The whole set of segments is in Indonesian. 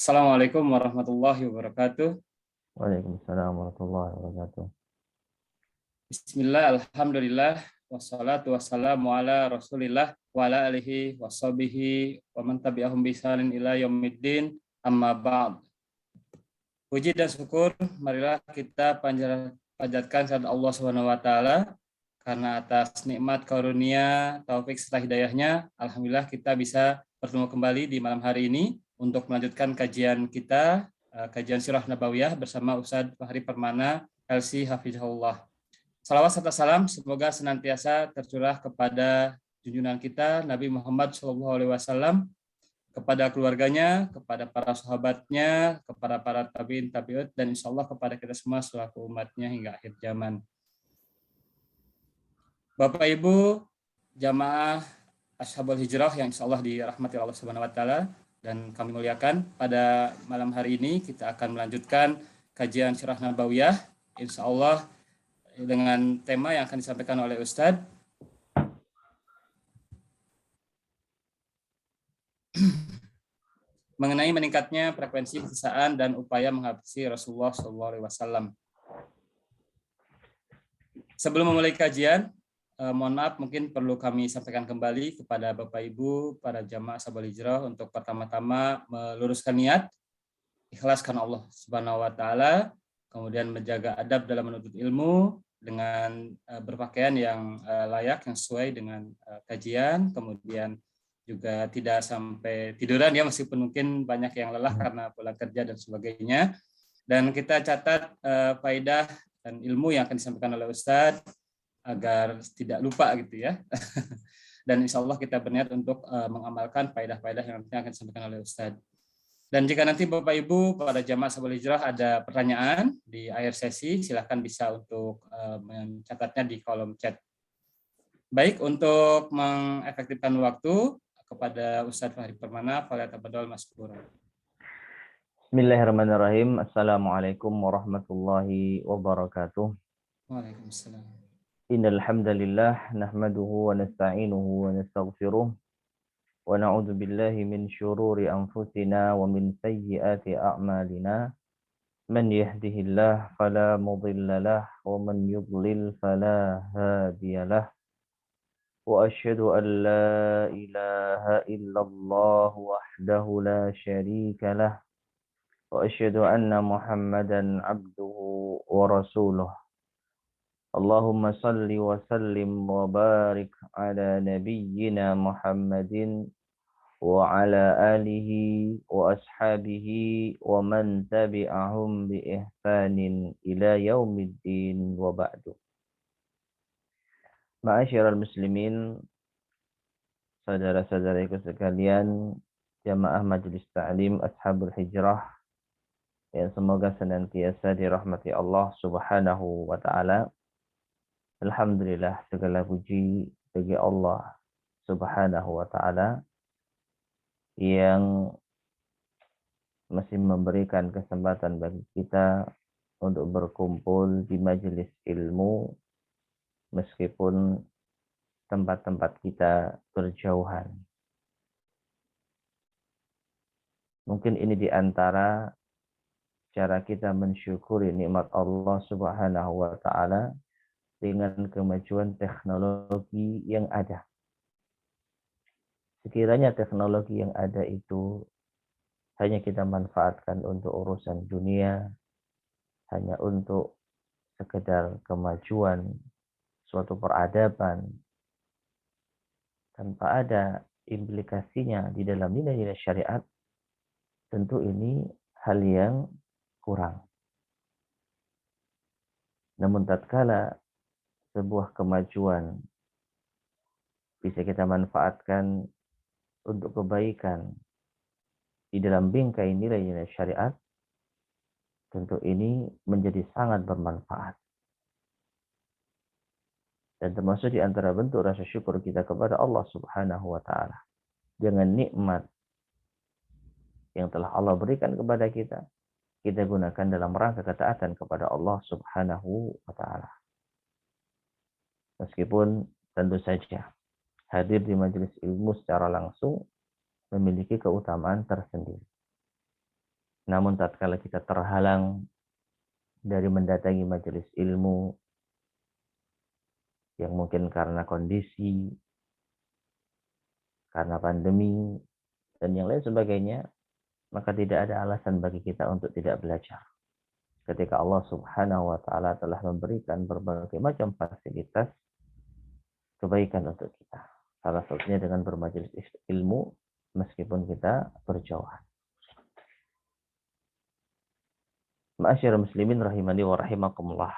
Assalamualaikum warahmatullahi wabarakatuh. Waalaikumsalam warahmatullahi wabarakatuh. Bismillah, alhamdulillah, wassalatu wassalamu ala rasulillah, wa ala alihi washabihi, wa man tabi'ahum bisanin ila yaumiddin, amma ba'd. Puji dan syukur, marilah kita panjatkan kepada Allah Subhanahu wa Ta'ala, karena atas nikmat karunia, taufik serta hidayahnya, alhamdulillah kita bisa bertemu kembali di malam hari ini untuk melanjutkan kajian kita, kajian Sirah Nabawiyah bersama Ustadz Fahri Permana, LC Hafizahullah. Salawat serta salam semoga senantiasa tercurah kepada junjungan kita Nabi Muhammad SAW, kepada keluarganya, kepada para sahabatnya, kepada para tabi'in tabi'ut, dan insya Allah kepada kita semua selaku umatnya hingga akhir zaman. Bapak Ibu jamaah Ashabul Hijrah yang insya Allah dirahmati Allah Subhanahu wa Ta'ala dan kami muliakan, pada malam hari ini kita akan melanjutkan kajian Sirah Nabawiyah insya Allah dengan tema yang akan disampaikan oleh Ustadz mengenai meningkatnya frekuensi kesesaan dan upaya menghabisi Rasulullah SAW. Sebelum memulai kajian, mohon maaf mungkin perlu kami sampaikan kembali kepada Bapak Ibu, para jamaah Ashabul Hijrah untuk pertama-tama meluruskan niat, ikhlaskan Allah Subhanahu wa Ta'ala, kemudian menjaga adab dalam menuntut ilmu dengan berpakaian yang layak, yang sesuai dengan kajian, kemudian juga tidak sampai tiduran ya, meskipun mungkin banyak yang lelah karena pulang kerja dan sebagainya. Dan kita catat faedah dan ilmu yang akan disampaikan oleh Ustadz agar tidak lupa gitu ya. Dan insya Allah kita berniat untuk mengamalkan faedah-faedah yang nanti akan disampaikan oleh Ustadz. Dan jika nanti Bapak Ibu para jamaah Ashabul Hijrah ada pertanyaan di akhir sesi, silahkan bisa untuk mencatatnya di kolom chat. Baik, untuk mengefektifkan waktu, kepada Ustadz Fahri Permana, falyatafaddal mashkura. Bismillahirrahmanirrahim. Assalamualaikum warahmatullahi wabarakatuh. Waalaikumsalam. Innal hamdalillah nahmaduhu wa nasta'inuhu wa nastaghfiruh wa na'udzu billahi min syururi anfusina wa min sayyiati a'malina. Man yahdihillahu fala mudilla lahu wa man yudlil fala hadiyalah. وأشهد أن لا إله إلا الله وحده لا شريك له وأشهد أن محمدا عبده ورسوله اللهم صل وسلم وبارك على نبينا محمد وعلى آله وأصحابه ومن تبعهم بإحسان إلى يوم الدين وبعد. Ma'asyiral muslimin, saudara-saudaraku sekalian, jamaah Majelis Ta'lim Ashabul Hijrah yang semoga senantiasa dirahmati Allah Subhanahu wa Ta'ala. Alhamdulillah, segala puji bagi Allah Subhanahu wa Ta'ala yang masih memberikan kesempatan bagi kita untuk berkumpul di majelis ilmu meskipun tempat-tempat kita berjauhan. Mungkin ini di antara cara kita mensyukuri nikmat Allah Subhanahu wa Ta'ala dengan kemajuan teknologi yang ada. Sekiranya teknologi yang ada itu hanya kita manfaatkan untuk urusan dunia, hanya untuk sekedar kemajuan suatu peradaban, tanpa ada implikasinya di dalam nilai-nilai syariat, tentu ini hal yang kurang. Namun tatkala sebuah kemajuan bisa kita manfaatkan untuk kebaikan di dalam bingkai nilai-nilai syariat, tentu ini menjadi sangat bermanfaat. Dan termasuk di antara bentuk rasa syukur kita kepada Allah Subhanahu wa Ta'ala dengan nikmat yang telah Allah berikan kepada kita, kita gunakan dalam rangka ketaatan kepada Allah Subhanahu wa Ta'ala. Meskipun tentu saja hadir di majelis ilmu secara langsung memiliki keutamaan tersendiri. Namun tatkala kita terhalang dari mendatangi majelis ilmu yang mungkin karena kondisi, karena pandemi, dan yang lain sebagainya, maka tidak ada alasan bagi kita untuk tidak belajar. Ketika Allah Subhanahu wa taala telah memberikan berbagai macam fasilitas kebaikan untuk kita. Salah satunya dengan bermajelis ilmu meskipun kita berjauhan. Ma'asyiral muslimin rahimani wa rahimakumullah.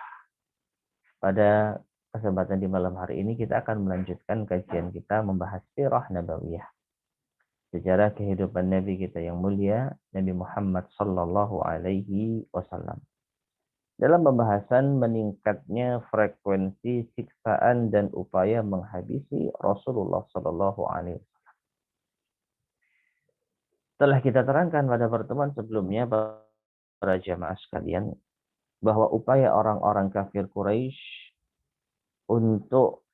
Pada kesempatan di malam hari ini kita akan melanjutkan kajian kita membahas sirah nabawiyah. Sejarah kehidupan Nabi kita yang mulia, Nabi Muhammad sallallahu alaihi wasallam. Dalam pembahasan meningkatnya frekuensi siksaan dan upaya menghabisi Rasulullah sallallahu alaihi wasallam. Telah kita terangkan pada pertemuan sebelumnya para jamaah sekalian bahwa upaya orang-orang kafir Quraisy untuk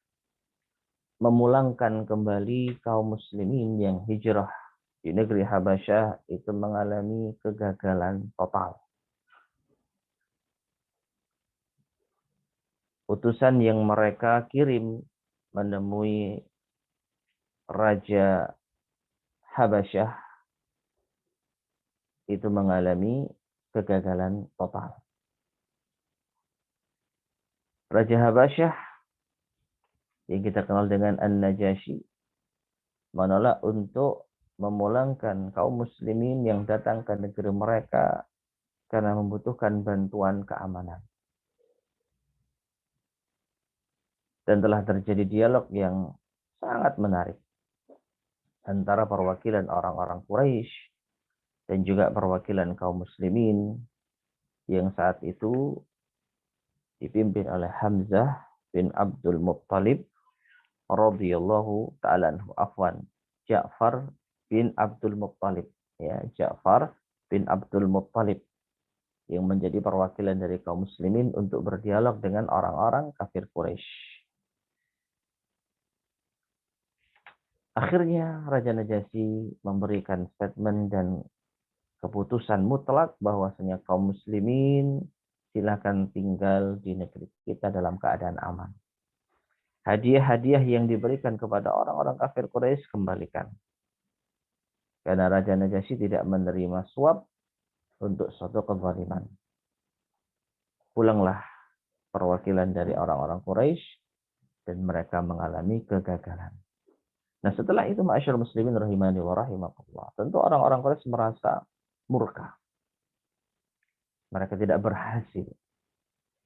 memulangkan kembali kaum muslimin yang hijrah di negeri Habasyah itu mengalami kegagalan total. Utusan yang mereka kirim menemui Raja Habasyah itu mengalami kegagalan total. Raja Habasyah yang kita kenal dengan An-Najasyi menolak untuk memulangkan kaum muslimin yang datang ke negeri mereka karena membutuhkan bantuan keamanan. Dan telah terjadi dialog yang sangat menarik antara perwakilan orang-orang Quraisy dan juga perwakilan kaum muslimin yang saat itu dipimpin oleh Hamzah bin Abdul Muttalib radhiyallahu ta'ala anhu, afwan, Ja'far bin Abdul Muttalib, ya, Ja'far bin Abdul Muttalib yang menjadi perwakilan dari kaum muslimin untuk berdialog dengan orang-orang kafir Quraisy. Akhirnya Raja Najasyi memberikan statement dan keputusan mutlak bahwasanya kaum muslimin silakan tinggal di negeri kita dalam keadaan aman. Hadiah-hadiah yang diberikan kepada orang-orang kafir Quraisy kembalikan. Karena Raja Najasyi tidak menerima suap untuk suatu kezaliman. Pulanglah perwakilan dari orang-orang Quraisy dan mereka mengalami kegagalan. Nah, setelah itu ma'asyiral muslimin rahimani wa rahimakumullah, tentu orang-orang Quraisy merasa murka. Mereka tidak berhasil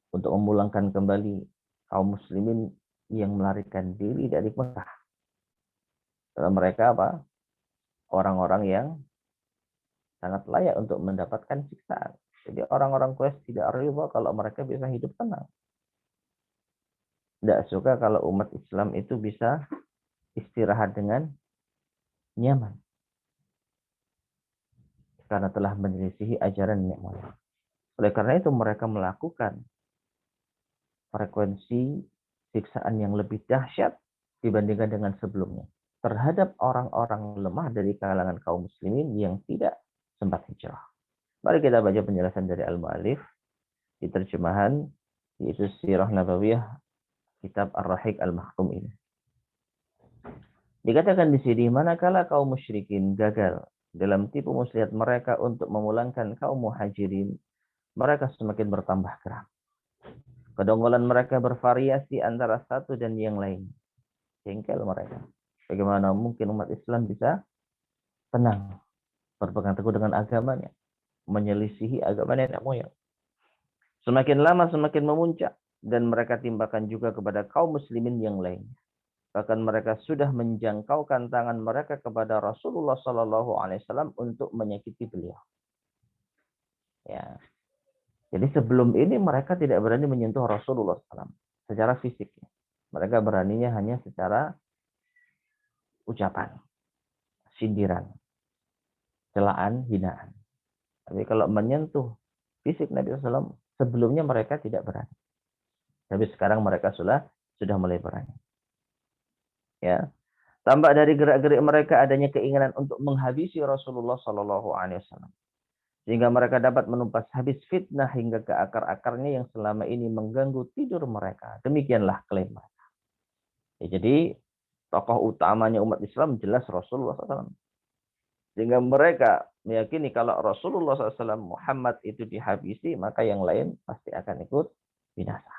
untuk memulangkan kembali kaum muslimin yang melarikan diri dari Mekah. Karena mereka apa? Orang-orang yang sangat layak untuk mendapatkan siksaan. Jadi orang-orang Quraisy tidak ridha kalau mereka bisa hidup tenang. Tidak suka kalau umat Islam itu bisa istirahat dengan nyaman. Karena telah menyelisihi ajaran nenek moyang. Oleh karena itu mereka melakukan frekuensi siksaan yang lebih dahsyat dibandingkan dengan sebelumnya terhadap orang-orang lemah dari kalangan kaum muslimin yang tidak sempat hijrah. Mari kita baca penjelasan dari Al-Mu'allif di terjemahan yaitu Sirah Nabawiyah kitab Ar-Rahiq Al-Mahkum ini. Dikatakan di sini, manakala kaum musyrikin gagal dalam tipu muslihat mereka untuk memulangkan kaum muhajirin, mereka semakin bertambah geram. Kedongkolan mereka bervariasi antara satu dan yang lain. Jengkel mereka. Bagaimana mungkin umat Islam bisa tenang, berpegang teguh dengan agamanya, menyelisihi agama nenek moyang. Semakin lama semakin memuncak, dan mereka timpakan juga kepada kaum muslimin yang lain. Bahkan mereka sudah menjangkaukan tangan mereka kepada Rasulullah SAW untuk menyakiti beliau. Ya. Jadi sebelum ini mereka tidak berani menyentuh Rasulullah SAW secara fisik. Mereka beraninya hanya secara ucapan, sindiran, celaan, hinaan. Tapi kalau menyentuh fisik Nabi SAW, sebelumnya mereka tidak berani. Tapi sekarang mereka sudah mulai berani. Ya, tampak dari gerak-gerik mereka adanya keinginan untuk menghabisi Rasulullah SAW. sehingga mereka dapat menumpas habis fitnah hingga ke akar-akarnya yang selama ini mengganggu tidur mereka. Demikianlah klaim mereka. Ya, jadi tokoh utamanya umat Islam jelas Rasulullah SAW. Sehingga mereka meyakini kalau Rasulullah SAW Muhammad itu dihabisi, maka yang lain pasti akan ikut binasa.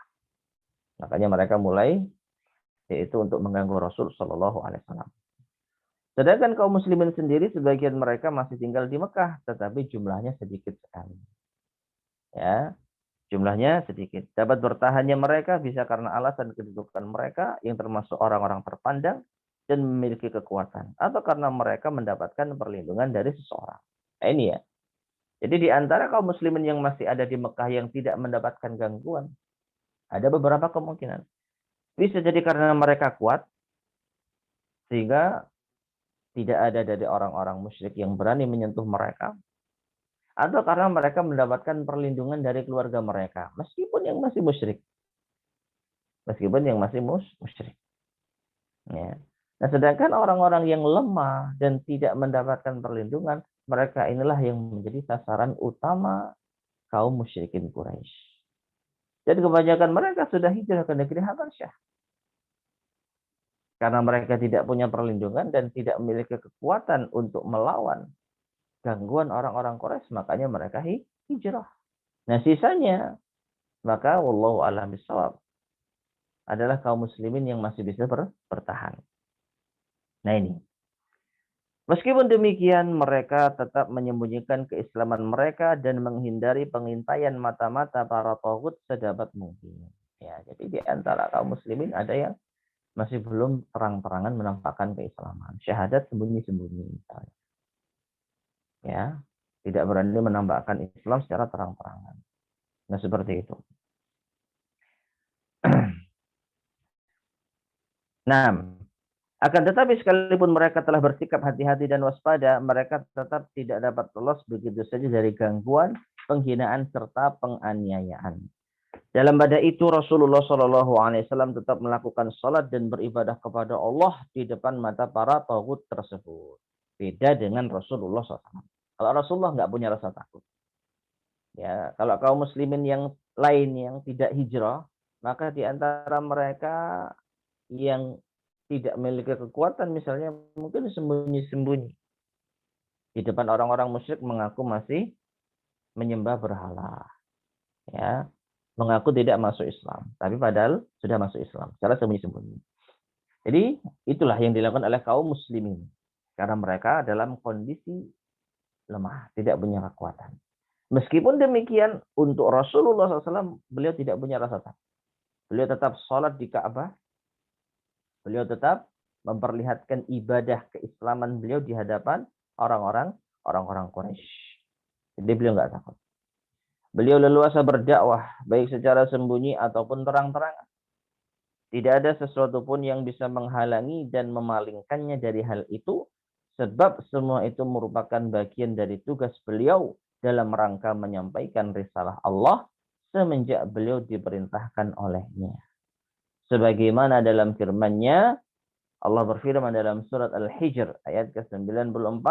Makanya mereka mulai yaitu untuk mengganggu Rasul Shallallahu Alaihi Wasallam. Sedangkan kaum muslimin sendiri sebagian mereka masih tinggal di Mekah, tetapi jumlahnya sedikit sekali. Ya, jumlahnya sedikit. Dapat bertahannya mereka bisa karena alasan kedudukan mereka yang termasuk orang-orang terpandang dan memiliki kekuatan, atau karena mereka mendapatkan perlindungan dari seseorang. Nah, ini ya. Jadi di antara kaum muslimin yang masih ada di Mekah yang tidak mendapatkan gangguan, ada beberapa kemungkinan. Bisa jadi karena mereka kuat, sehingga tidak ada dari orang-orang musyrik yang berani menyentuh mereka, atau karena mereka mendapatkan perlindungan dari keluarga mereka, meskipun yang masih musyrik. Meskipun yang masih musyrik. Ya. Nah, sedangkan orang-orang yang lemah dan tidak mendapatkan perlindungan, mereka inilah yang menjadi sasaran utama kaum musyrikin Quraisy. Jadi kebanyakan mereka sudah hijrah ke negeri Habasyah. Karena mereka tidak punya perlindungan dan tidak memiliki kekuatan untuk melawan gangguan orang-orang Quraisy, makanya mereka hijrah. Nah, sisanya, maka wallahu a'lam bishawab, adalah kaum muslimin yang masih bisa bertahan. Nah ini. Meskipun demikian, mereka tetap menyembunyikan keislaman mereka dan menghindari pengintaian mata-mata para taghut sedapat mungkin. Ya, jadi di antara kaum muslimin ada yang masih belum terang-terangan menampakkan keislaman. Syahadat sembunyi-sembunyi misalnya. Ya, tidak berani menampakkan Islam secara terang-terangan. Nah, seperti itu. Nah, akan tetapi sekalipun mereka telah bersikap hati-hati dan waspada, mereka tetap tidak dapat lolos begitu saja dari gangguan, penghinaan, serta penganiayaan. Dalam pada itu Rasulullah SAW tetap melakukan salat dan beribadah kepada Allah di depan mata para taghut tersebut. Beda dengan Rasulullah SAW. Kalau Rasulullah nggak punya rasa takut. Ya, kalau kaum muslimin yang lain yang tidak hijrah, maka di antara mereka yang tidak memiliki kekuatan, misalnya mungkin sembunyi-sembunyi di depan orang-orang musyrik mengaku masih menyembah berhala. Ya, mengaku tidak masuk Islam, tapi padahal sudah masuk Islam secara sembunyi-sembunyi. Jadi itulah yang dilakukan oleh kaum muslimin karena mereka dalam kondisi lemah, tidak punya kekuatan. Meskipun demikian, untuk Rasulullah SAW, beliau tidak punya rasa takut. Beliau tetap sholat di Ka'bah, beliau tetap memperlihatkan ibadah keislaman beliau di hadapan orang-orang Quraisy. Jadi beliau nggak takut. Beliau leluasa berdakwah, baik secara sembunyi ataupun terang-terangan. Tidak ada sesuatu pun yang bisa menghalangi dan memalingkannya dari hal itu, sebab semua itu merupakan bagian dari tugas beliau dalam rangka menyampaikan risalah Allah semenjak beliau diperintahkan olehnya. Sebagaimana dalam firman-Nya, Allah berfirman dalam surat Al-Hijr ayat ke-94,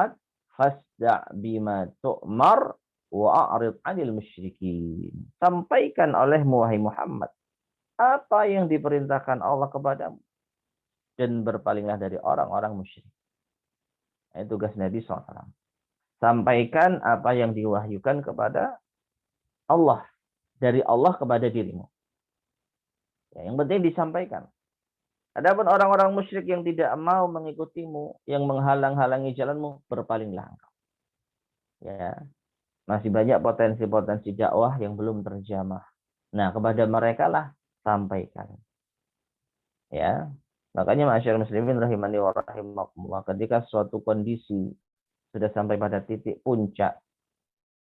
"Fasda' bima tu'mar wa a'rid 'anil musyrikin." Sampaikan olehmu wahai Muhammad apa yang diperintahkan Allah kepadamu dan berpalinglah dari orang-orang musyrik. Itu tugas Nabi SAW. Sampaikan apa yang diwahyukan kepada Allah, dari Allah kepada dirimu. Ya, yang penting disampaikan. Adapun orang-orang musyrik yang tidak mau mengikutimu, yang menghalang-halangi jalanmu, berpalinglah engkau. Ya, masih banyak potensi-potensi dakwah yang belum terjamah. Nah, kepada mereka lah sampaikan. Ya, makanya masyarakat muslimin rahimani wa rahimakumullah, ketika suatu kondisi sudah sampai pada titik puncak,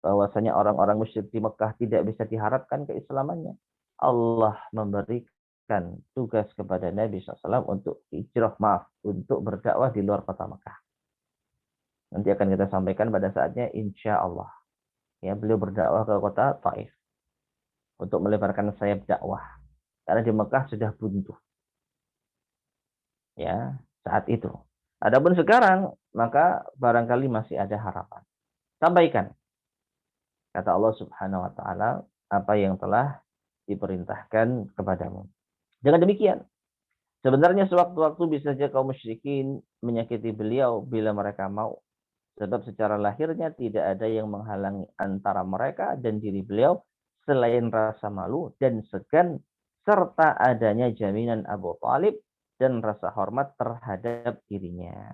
bahwasanya orang-orang musyrik di Mekah tidak bisa diharapkan keislamannya, Allah memberikan tugas kepada Nabi SAW untuk hijrah, untuk berdakwah di luar kota Mekah. Nanti akan kita sampaikan pada saatnya, insya Allah. Ya, beliau berdakwah ke kota Taif untuk melebarkan sayap dakwah, karena di Mekah sudah buntu. Ya, saat itu. Adapun sekarang, maka barangkali masih ada harapan. Sampaikan. Kata Allah Subhanahu wa taala, apa yang telah diperintahkan kepadamu. Dengan demikian, sebenarnya sewaktu-waktu bisa saja kaum musyrikin menyakiti beliau bila mereka mau. Sebab secara lahirnya tidak ada yang menghalangi antara mereka dan diri beliau selain rasa malu dan segan serta adanya jaminan Abu Talib dan rasa hormat terhadap dirinya.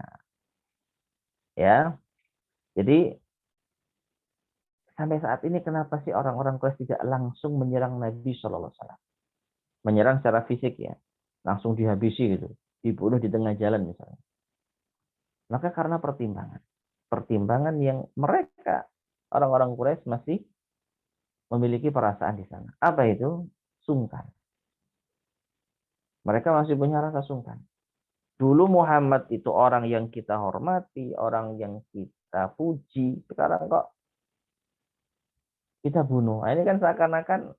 Ya, jadi sampai saat ini kenapa sih orang-orang Quraisy tidak langsung menyerang Nabi Shallallahu Alaihi Wasallam? Menyerang secara fisik ya, langsung dihabisi gitu, dibunuh di tengah jalan misalnya. Maka karena pertimbangan yang mereka orang-orang Quraisy masih memiliki perasaan di sana. Apa itu? Sungkan. Mereka masih punya rasa sungkan. Dulu Muhammad itu orang yang kita hormati, orang yang kita puji. Sekarang kok kita bunuh. Nah, ini kan seakan-akan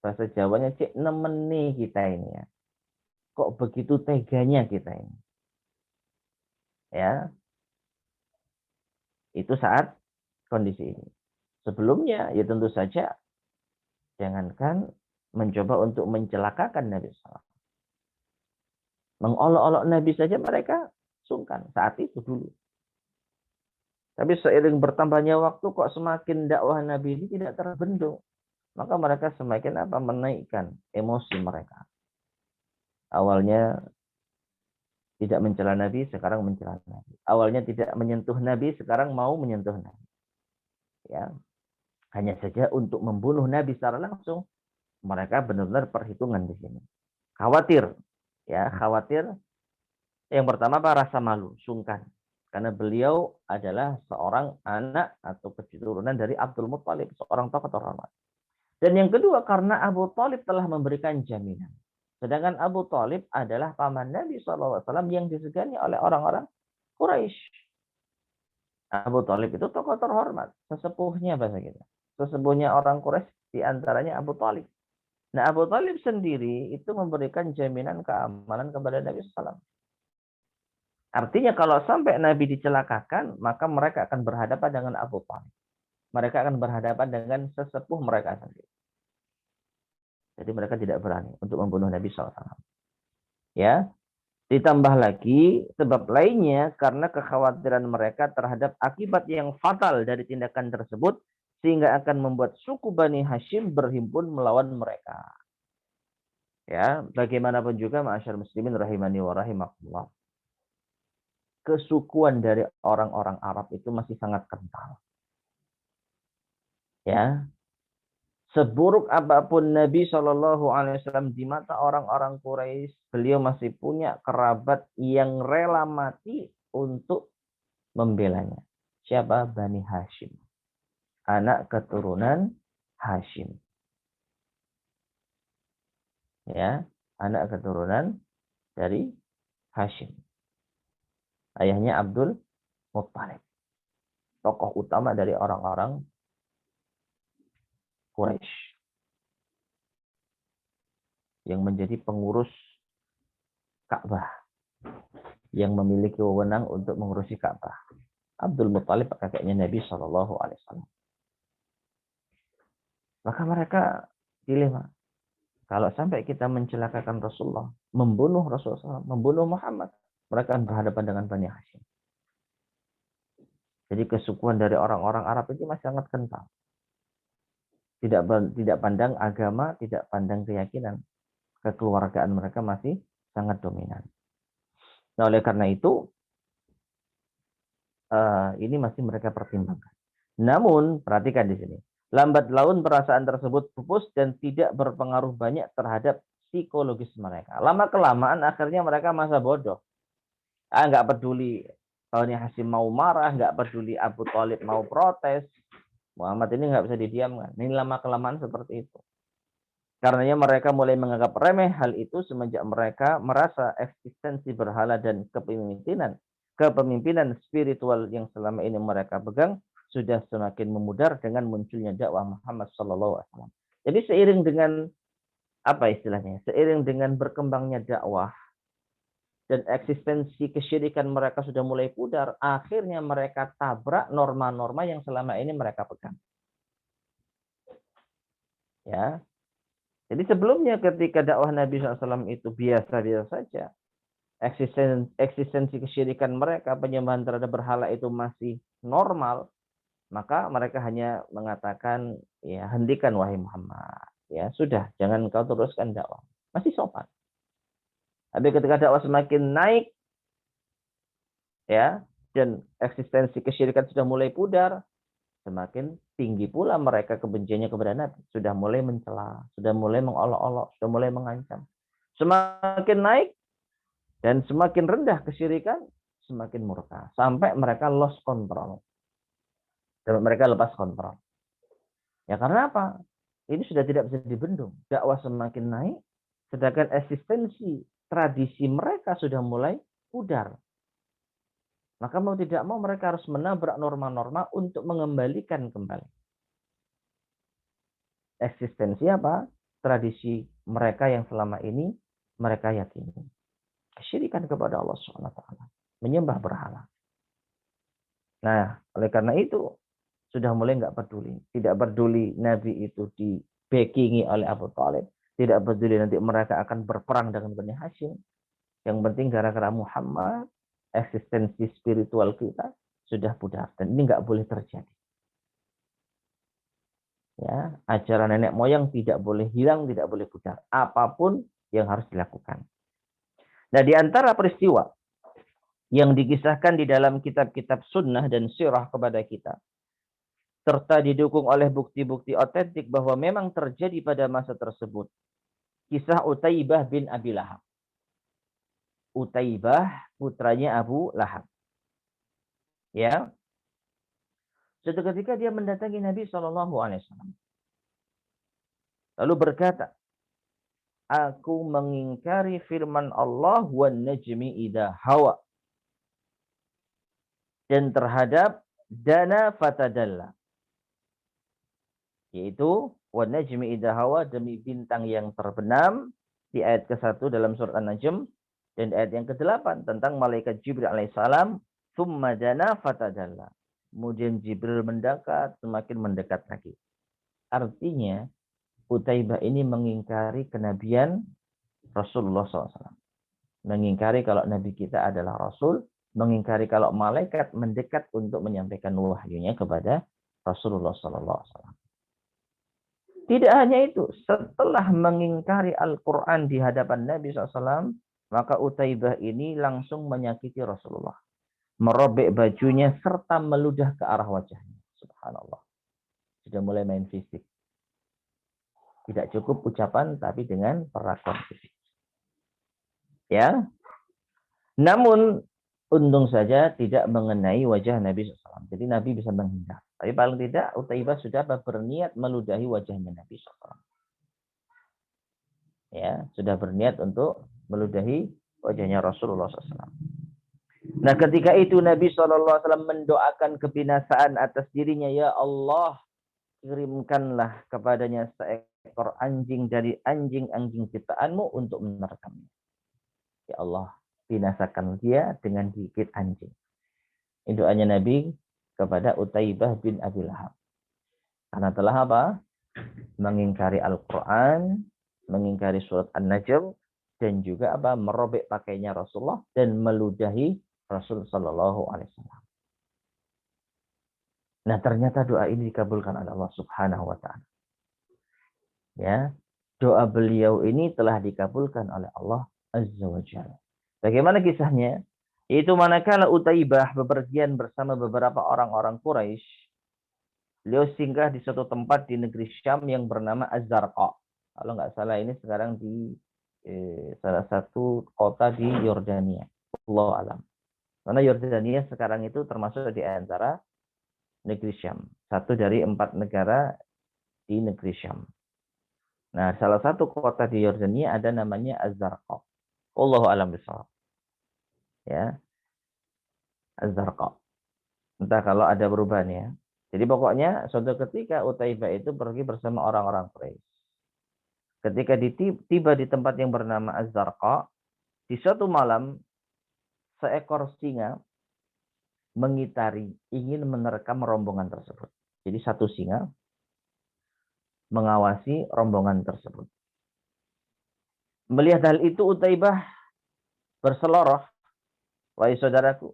bahasa Jawanya cek nemeni kita ini ya. Kok begitu teganya kita ini? Ya. Itu saat kondisi ini. Sebelumnya ya tentu saja jangankan mencoba untuk mencelakakan Nabi SAW. Mengolok-olok Nabi saja mereka sungkan saat itu dulu. Tapi seiring bertambahnya waktu kok semakin dakwah Nabi ini tidak terbendung. Maka mereka semakin menaikkan emosi mereka. Awalnya tidak mencela Nabi, sekarang mencela Nabi. Awalnya tidak menyentuh Nabi, sekarang mau menyentuh Nabi. Ya. Hanya saja untuk membunuh Nabi secara langsung, mereka benar-benar perhitungan di sini. Khawatir. Ya, khawatir. Yang pertama rasa malu, sungkan. Karena beliau adalah seorang anak atau keturunan dari Abdul Muttalib, seorang tokoh terhormat. Dan yang kedua karena Abu Talib telah memberikan jaminan. Sedangkan Abu Talib adalah paman Nabi SAW yang disegani oleh orang-orang Quraisy. Abu Talib itu tokoh terhormat, sesepuhnya bahasa kita. Sesepuhnya orang Quraisy diantaranya Abu Talib. Nah, Abu Talib sendiri itu memberikan jaminan keamanan kepada Nabi SAW. Artinya kalau sampai Nabi dicelakakan, maka mereka akan berhadapan dengan Abu Talib. Mereka akan berhadapan dengan sesepuh mereka sendiri. Jadi mereka tidak berani untuk membunuh Nabi SAW. Ya, ditambah lagi sebab lainnya karena kekhawatiran mereka terhadap akibat yang fatal dari tindakan tersebut sehingga akan membuat suku Bani Hashim berhimpun melawan mereka. Ya, bagaimanapun juga ma'asyar muslimin rahimani wa rahimakumullah. Kesukuan dari orang-orang Arab itu masih sangat kental. Ya, seburuk apapun Nabi Shallallahu Alaihi Wasallam di mata orang-orang Quraisy, beliau masih punya kerabat yang rela mati untuk membelanya. Siapa? Bani Hashim, anak keturunan Hashim. Ya, anak keturunan dari Hashim. Ayahnya Abdul Muttalib, tokoh utama dari orang-orang Quraisy yang menjadi pengurus Ka'bah, yang memiliki wewenang untuk mengurusi Ka'bah. Abdul Muttalib kakeknya Nabi Shallallahu Alaihi Wasallam. Maka mereka dilema. Kalau sampai kita mencelakakan Rasulullah, membunuh Rasulullah, membunuh Muhammad, mereka akan berhadapan dengan Bani Hashim. Jadi kesukuan dari orang-orang Arab itu masih sangat kental. Tidak pandang agama, tidak pandang keyakinan. Kekeluargaan mereka masih sangat dominan. Nah, oleh karena itu, ini masih mereka pertimbangkan. Namun, perhatikan di sini. Lambat laun perasaan tersebut pupus dan tidak berpengaruh banyak terhadap psikologis mereka. Lama-kelamaan akhirnya mereka masa bodoh. Nggak peduli Bani Hashim mau marah, nggak peduli Abu Talib mau protes. Muhammad ini nggak bisa didiamkan. Ini lama-kelamaan seperti itu. Karenanya mereka mulai menganggap remeh hal itu semenjak mereka merasa eksistensi berhala dan kepemimpinan spiritual yang selama ini mereka pegang sudah semakin memudar dengan munculnya dakwah Muhammad SAW. Jadi seiring dengan apa istilahnya? Seiring dengan berkembangnya dakwah dan eksistensi kesyirikan mereka sudah mulai pudar, akhirnya mereka tabrak norma-norma yang selama ini mereka pegang. Ya, jadi sebelumnya ketika dakwah Nabi SAW itu biasa-biasa saja, eksistensi kesyirikan mereka, penyembahan terhadap berhala itu masih normal, maka mereka hanya mengatakan, ya hentikan wahai Muhammad, ya sudah, jangan kau teruskan dakwah, masih sopan. Tapi ketika dakwah semakin naik, ya, dan eksistensi kesyirikan sudah mulai pudar, semakin tinggi pula mereka kebenciannya kepada Nabi. Sudah mulai mencela, sudah mulai mengolok-olok, sudah mulai mengancam. Semakin naik dan semakin rendah kesyirikan, semakin murka. Sampai mereka lost control. Sampai mereka lepas kontrol. Ya karena apa? Ini sudah tidak bisa dibendung. Dakwah semakin naik, sedangkan eksistensi tradisi mereka sudah mulai pudar. Maka mau tidak mau mereka harus menabrak norma-norma untuk mengembalikan kembali. Eksistensi apa? Tradisi mereka yang selama ini mereka yakini. Kesyirikan kepada Allah SWT. Menyembah berhala. Nah, oleh karena itu, sudah mulai nggak peduli. Tidak peduli Nabi itu di-backingi oleh Abu Thalib. Tidak peduli nanti mereka akan berperang dengan Bani Hashim. Yang penting gara-gara Muhammad, eksistensi spiritual kita sudah pudar. Dan ini nggak boleh terjadi. Ya, ajaran nenek moyang tidak boleh hilang, tidak boleh pudar. Apapun yang harus dilakukan. Nah, di antara peristiwa yang dikisahkan di dalam kitab-kitab sunnah dan sirah kepada kita, serta didukung oleh bukti-bukti otentik bahwa memang terjadi pada masa tersebut. Kisah Utaibah bin Abi Lahab. Utaibah putranya Abu Lahab. Ya. Suatu ketika dia mendatangi Nabi SAW. Lalu berkata, aku mengingkari firman Allah wan najmi idza hawa. Dan terhadap dana fatadalla. Yaitu wan najmi idza hawa, demi bintang yang terbenam di ayat ke-1 dalam surat An-Najm, dan ayat yang ke-8 tentang malaikat Jibril alaihissalam, tsumma dana fatadalla. Kemudian Jibril mendekat, semakin mendekat lagi. Artinya Utaibah ini mengingkari kenabian Rasulullah SAW. Mengingkari kalau Nabi kita adalah Rasul, mengingkari kalau malaikat mendekat untuk menyampaikan wahyunya kepada Rasulullah SAW. Tidak hanya itu, setelah mengingkari Al-Quran di hadapan Nabi SAW, maka Utaibah ini langsung menyakiti Rasulullah. Merobek bajunya serta meludah ke arah wajahnya. Subhanallah. Sudah mulai main fisik. Tidak cukup ucapan, tapi dengan perlakuan fisik. Ya. Namun, untung saja tidak mengenai wajah Nabi SAW. Jadi Nabi bisa menghindar. Tapi paling tidak, Utaibah sudah berniat meludahi wajahnya Nabi SAW. Ya, sudah berniat untuk meludahi wajahnya Rasulullah SAW. Nah, ketika itu Nabi SAW mendoakan kebinasaan atas dirinya. Ya Allah, kirimkanlah kepadanya seekor anjing dari anjing-anjing ciptaanmu untuk menerkamnya. Ya Allah, binasakan dia dengan gigit anjing. Ini doanya Nabi kepada Utaibah bin Abi Lahab. Karena telah apa? Mengingkari Al-Quran, mengingkari surat An-Najm, dan juga apa? Merobek pakainya Rasulullah dan meludahi Rasul Sallallahu Alaihi Wasallam. Nah, ternyata doa ini dikabulkan oleh Allah Subhanahu Wa Taala. Ya, doa beliau ini telah dikabulkan oleh Allah Azza wa Jalla. Bagaimana kisahnya? Itu manakala Utaibah bepergian bersama beberapa orang-orang Quraisy, beliau singgah di suatu tempat di negeri Syam yang bernama Az-Zarqa. Kalau nggak salah ini sekarang di salah satu kota di Yordania. Allahu a'lam. Karena Yordania sekarang itu termasuk di antara negeri Syam. Satu dari 4 negara di negeri Syam. Nah, salah satu kota di Yordania ada namanya Az-Zarqa. Allahu a'lam bishawab. Ya. Az-Zarqa. Entah kalau ada perubahan ya. Jadi pokoknya suatu ketika Utaibah itu pergi bersama orang-orang Quraisy. Ketika tiba di tempat yang bernama Az-Zarqa, di suatu malam seekor singa mengitari, ingin menerkam rombongan tersebut. Jadi satu singa mengawasi rombongan tersebut. Melihat hal itu Utaibah berseloroh, wahai saudaraku,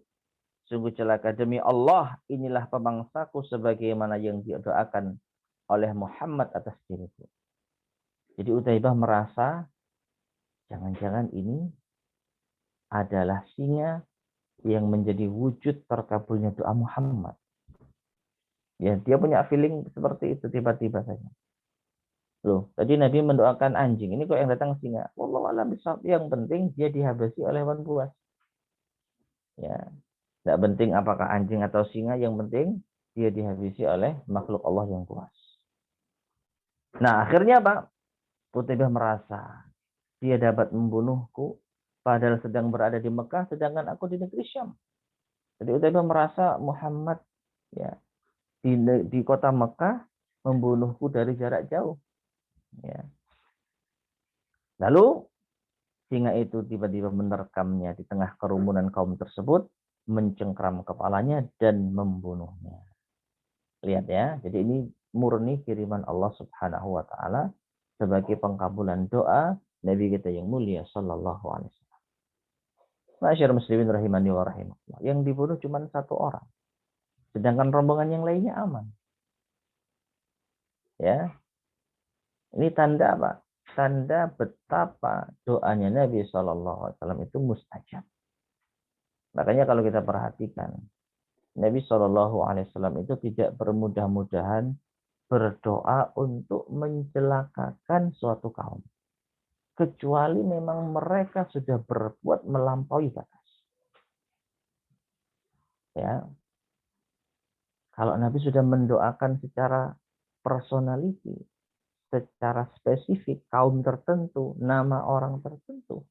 sungguh celaka demi Allah, inilah pemangsaku sebagaimana yang didoakan oleh Muhammad atas diriku. Jadi Utaibah merasa jangan-jangan ini adalah singa yang menjadi wujud terkabulnya doa Muhammad. Ya, dia punya feeling seperti itu tiba-tiba saja. Loh, tadi Nabi mendoakan anjing, ini kok yang datang singa? Wallahu a'lam bishawab. Yang penting dia dihabisi oleh hewan buas. Ya, tidak penting apakah anjing atau singa, yang penting dia dihabisi oleh makhluk Allah yang buas. Nah, akhirnya Pak, Utaibah merasa dia dapat membunuhku padahal sedang berada di Mekah, sedangkan aku di negeri Syam. Jadi Utaibah merasa Muhammad ya di kota Mekah membunuhku dari jarak jauh. Ya. Lalu singa itu tiba-tiba menerkamnya di tengah kerumunan kaum tersebut, mencengkram kepalanya dan membunuhnya. Lihat ya, jadi ini murni kiriman Allah Subhanahu wa taala sebagai pengkabulan doa Nabi kita yang mulia sallallahu alaihi wasallam. Masyaallah muslimin rahimani wa rahimakumullah. Yang dibunuh cuma satu orang. Sedangkan rombongan yang lainnya aman. Ya. Ini tanda apa? Tanda betapa doanya Nabi sallallahu alaihi wasallam itu mustajab. Makanya kalau kita perhatikan, Nabi sallallahu alaihi wasallam itu tidak bermudah-mudahan berdoa untuk mencelakakan suatu kaum. Kecuali memang mereka sudah berbuat melampaui batas. Ya. Kalau Nabi sudah mendoakan secara personality, secara spesifik kaum tertentu, nama orang tertentu,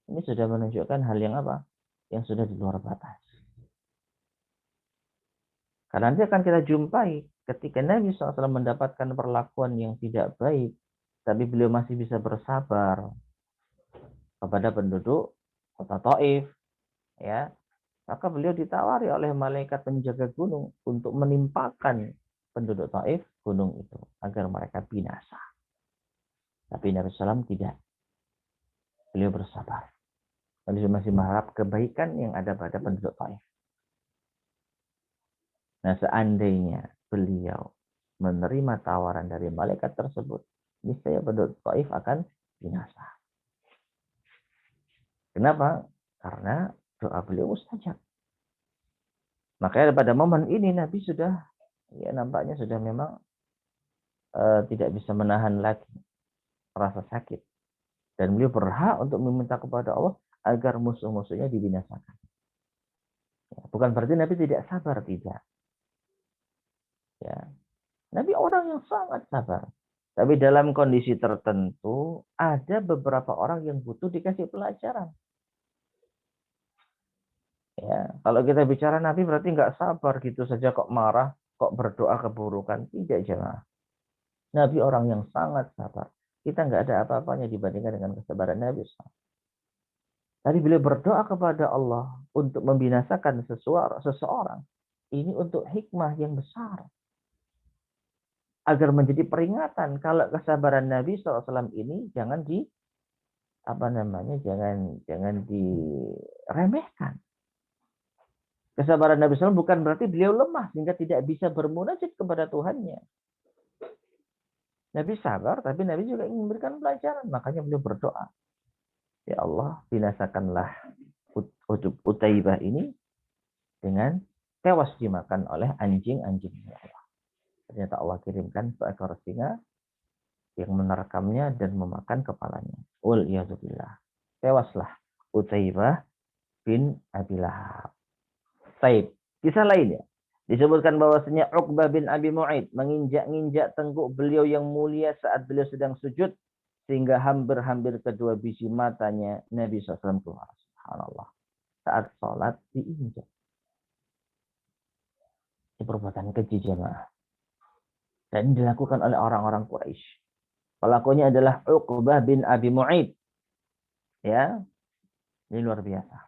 ini sudah menunjukkan hal yang apa? Yang sudah di luar batas. Karena nanti akan kita jumpai ketika Nabi SAW mendapatkan perlakuan yang tidak baik, tapi beliau masih bisa bersabar kepada penduduk kota Taif, ya, maka beliau ditawari oleh malaikat penjaga gunung untuk menimpakan penduduk Taif gunung itu agar mereka binasa. Tapi Nabi SAW tidak. Beliau bersabar. Beliau masih mengharap kebaikan yang ada pada penduduk Taif. Nah, seandainya beliau menerima tawaran dari malaikat tersebut, niscaya penduduk Taif akan binasa. Kenapa? Karena doa beliau mustajab. Makanya pada momen ini Nabi sudah, ya nampaknya sudah memang tidak bisa menahan lagi rasa sakit. Dan beliau berhak untuk meminta kepada Allah agar musuh-musuhnya dibinasakan. Bukan berarti Nabi tidak sabar, tidak. Ya. Nabi orang yang sangat sabar. Tapi dalam kondisi tertentu, ada beberapa orang yang butuh dikasih pelajaran. Ya, kalau kita bicara Nabi berarti nggak sabar gitu saja kok marah, kok berdoa keburukan. Tidak, jemaah. Nabi orang yang sangat sabar. Kita nggak ada apa-apanya dibandingkan dengan kesabaran Nabi. Tadi beliau berdoa kepada Allah untuk membinasakan seseorang. Ini untuk hikmah yang besar. Agar menjadi peringatan kalau kesabaran Nabi SAW ini jangan jangan diremehkan. Kesabaran Nabi SAW bukan berarti beliau lemah sehingga tidak bisa bermunajat kepada Tuhannya. Nabi sabar, tapi Nabi juga ingin memberikan pelajaran. Makanya beliau berdoa. Ya Allah, binasakanlah Utaibah ini dengan tewas dimakan oleh anjing-anjing. Ya Allah. Ternyata Allah kirimkan seekor singa yang menerkamnya dan memakan kepalanya. Waliyadzubillah. Tewaslah Utaibah bin Abi Lahab. Taib. Kisah lainnya. Disebutkan bahwasanya Uqbah bin Abi Mu'aid menginjak-injak tengkuk beliau yang mulia saat beliau sedang sujud sehingga hampir-hampir kedua biji matanya Nabi SAW keluar. Subhanallah. Saat sholat diinjak. Ini perbuatan keji jemaah. Dan dilakukan oleh orang-orang Quraisy. Pelakunya adalah Uqbah bin Abi Mu'aid. Ya. Ini luar biasa.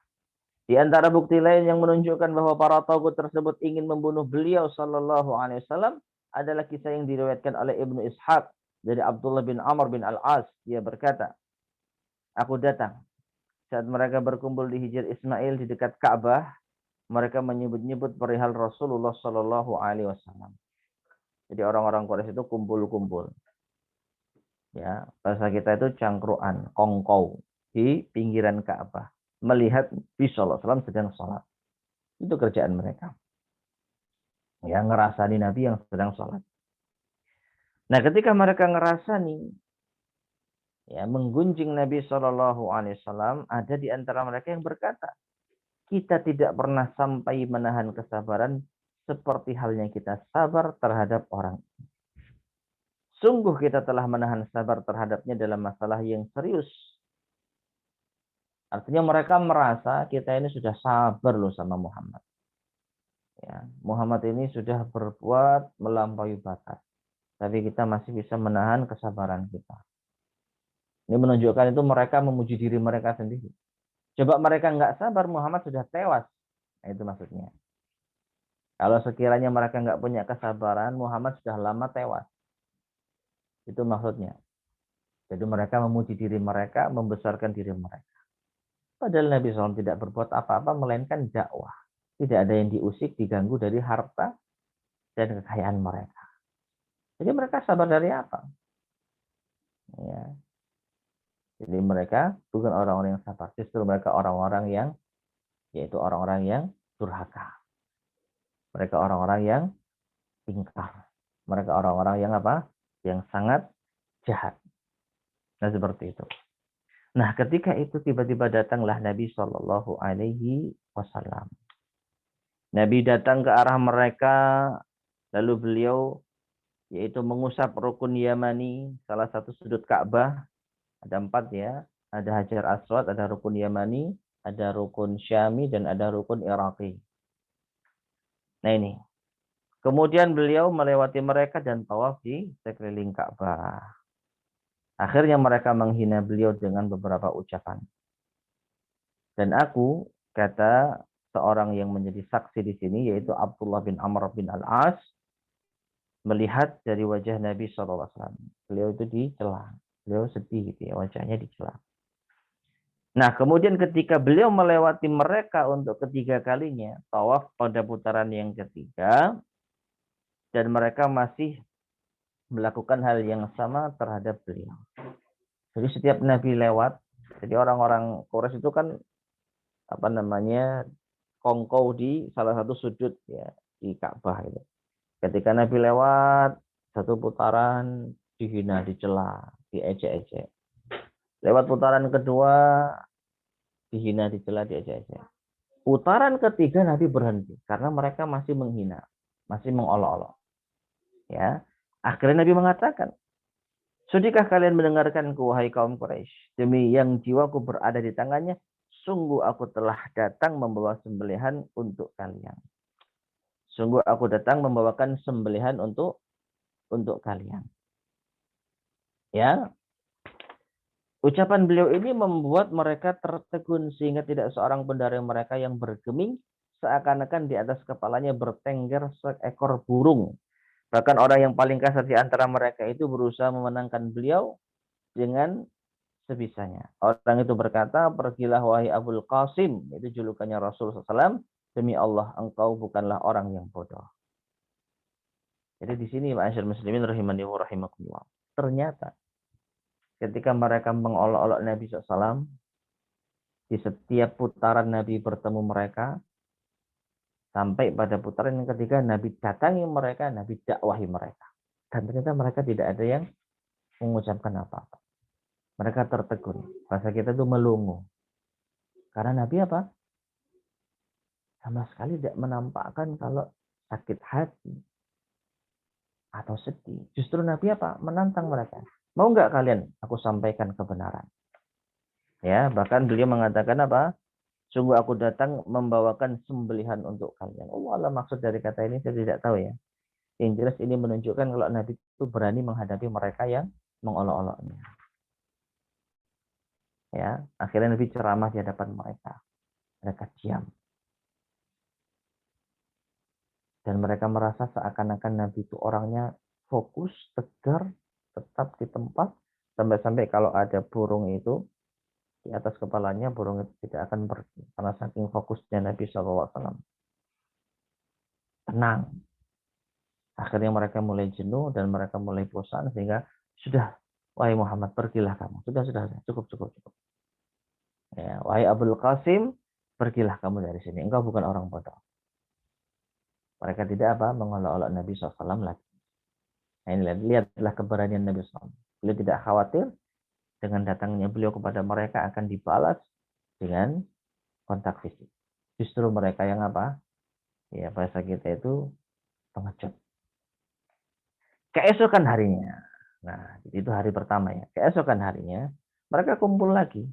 Di antara bukti lain yang menunjukkan bahwa para tagut tersebut ingin membunuh beliau sallallahu alaihi wasallam adalah kisah yang diriwayatkan oleh Ibnu Ishaq dari Abdullah bin Amr bin Al-As. Dia berkata, aku datang saat mereka berkumpul di Hijr Ismail di dekat Ka'bah. Mereka menyebut-nyebut perihal Rasulullah sallallahu alaihi wasallam. Jadi orang-orang Quraisy itu kumpul-kumpul. Ya, bahasa kita itu cangkruan, kongkow di pinggiran Ka'bah, melihat Nabi sallallahu alaihi wasallam sedang sholat. Itu kerjaan mereka. Ya, ngerasani Nabi yang sedang sholat. Nah, ketika mereka ngerasani, ya, menggunjing Nabi sallallahu alaihi wasallam, ada di antara mereka yang berkata, kita tidak pernah sampai menahan kesabaran seperti halnya kita sabar terhadap orang. Sungguh kita telah menahan sabar terhadapnya dalam masalah yang serius. Artinya mereka merasa kita ini sudah sabar loh sama Muhammad. Ya, Muhammad ini sudah berbuat melampaui batas. Tapi kita masih bisa menahan kesabaran kita. Ini menunjukkan itu mereka memuji diri mereka sendiri. Coba mereka nggak sabar, Muhammad sudah tewas. Nah, itu maksudnya. Kalau sekiranya mereka nggak punya kesabaran, Muhammad sudah lama tewas. Itu maksudnya. Jadi mereka memuji diri mereka, membesarkan diri mereka. Padahal Nabi SAW tidak berbuat apa-apa, melainkan dakwah. Tidak ada yang diusik, diganggu dari harta dan kekayaan mereka. Jadi mereka sabar dari apa? Ya. Jadi mereka bukan orang-orang yang sabar. Justru mereka orang-orang yang, yaitu orang-orang yang durhaka. Mereka orang-orang yang ingkar. Mereka orang-orang yang apa? Yang sangat jahat. Nah, seperti itu. Nah, ketika itu tiba-tiba datanglah Nabi Shallallahu Alaihi Wasallam. Nabi datang ke arah mereka, lalu beliau yaitu mengusap rukun Yamani, salah satu sudut Ka'bah. Ada 4 ya. Ada Hajar Aswad, ada rukun Yamani, ada rukun Syami, dan ada rukun Iraqi. Nah ini. Kemudian beliau melewati mereka dan tawaf di sekeliling Ka'bah. Akhirnya mereka menghina beliau dengan beberapa ucapan. Dan aku, kata seorang yang menjadi saksi di sini, yaitu Abdullah bin Amr bin Al-As, melihat dari wajah Nabi SAW. Beliau itu dicela. Beliau sedih gitu ya, wajahnya dicela. Nah, kemudian ketika beliau melewati mereka untuk ketiga kalinya, tawaf pada putaran yang ketiga, dan mereka masih melakukan hal yang sama terhadap beliau. Jadi setiap Nabi lewat, jadi orang-orang Quraisy itu kan apa namanya kongkow di salah satu sudut ya di Ka'bah itu. Ketika Nabi lewat satu putaran dihina, dicela, diejek-ejek. Lewat putaran kedua dihina, dicela, diejek-ejek. Putaran ketiga Nabi berhenti karena mereka masih menghina, masih mengolok-olok. Ya, akhirnya Nabi mengatakan, sudahkah kalian mendengarkanku, wahai kaum Quraisy? Demi yang jiwaku berada di tangannya, sungguh aku telah datang membawa sembelihan untuk kalian. Sungguh aku datang membawakan sembelihan untuk kalian. Ya, ucapan beliau ini membuat mereka tertegun sehingga tidak seorang pun dari mereka yang bergeming, seakan-akan di atas kepalanya bertengger seekor burung. Bahkan orang yang paling kasar di antara mereka itu berusaha memenangkan beliau dengan sebisanya. Orang itu berkata, pergilah wahai Abul Qasim, itu julukannya Rasul SAW, demi Allah engkau bukanlah orang yang bodoh. Jadi di sini ma'asyar muslimin rahimani wa rahimakumullah. Ternyata ketika mereka mengolok-olok Nabi SAW, di setiap putaran Nabi bertemu mereka, sampai pada putaran yang ketiga Nabi datangi mereka, Nabi dakwahi mereka. Dan ternyata mereka tidak ada yang mengucapkan apa-apa. Mereka tertegun. Bahasa kita itu melungu. Karena Nabi apa? Sama sekali tidak menampakkan kalau sakit hati atau sedih. Justru Nabi apa? Menantang mereka. Mau nggak kalian aku sampaikan kebenaran? Ya, bahkan beliau mengatakan apa? Sungguh aku datang membawakan sembelihan untuk kalian. Allah maksud dari kata ini saya tidak tahu ya. Yang jelas ini menunjukkan kalau Nabi itu berani menghadapi mereka yang mengolok-oloknya. Ya, akhirnya Nabi ceramah di hadapan mereka. Mereka diam. Dan mereka merasa seakan-akan Nabi itu orangnya fokus, tegar, tetap di tempat. Sampai-sampai kalau ada burung itu di atas kepalanya, burung itu tidak akan pergi. Karena saking fokusnya Nabi SAW. Tenang. Akhirnya mereka mulai jenuh dan mereka mulai bosan. Sehingga sudah, wahai Muhammad, pergilah kamu. Sudah, cukup. Ya, wahai Abul Qasim, pergilah kamu dari sini. Engkau bukan orang bodoh. Mereka tidak mengolok-olok Nabi SAW lagi. Nah, ini lihatlah keberanian Nabi SAW. Beliau tidak khawatir dengan datangnya beliau kepada mereka akan dibalas dengan kontak fisik. Justru mereka yang ya bahasa kita itu pengecut. Keesokan harinya. Nah, itu hari pertama ya. Keesokan harinya mereka kumpul lagi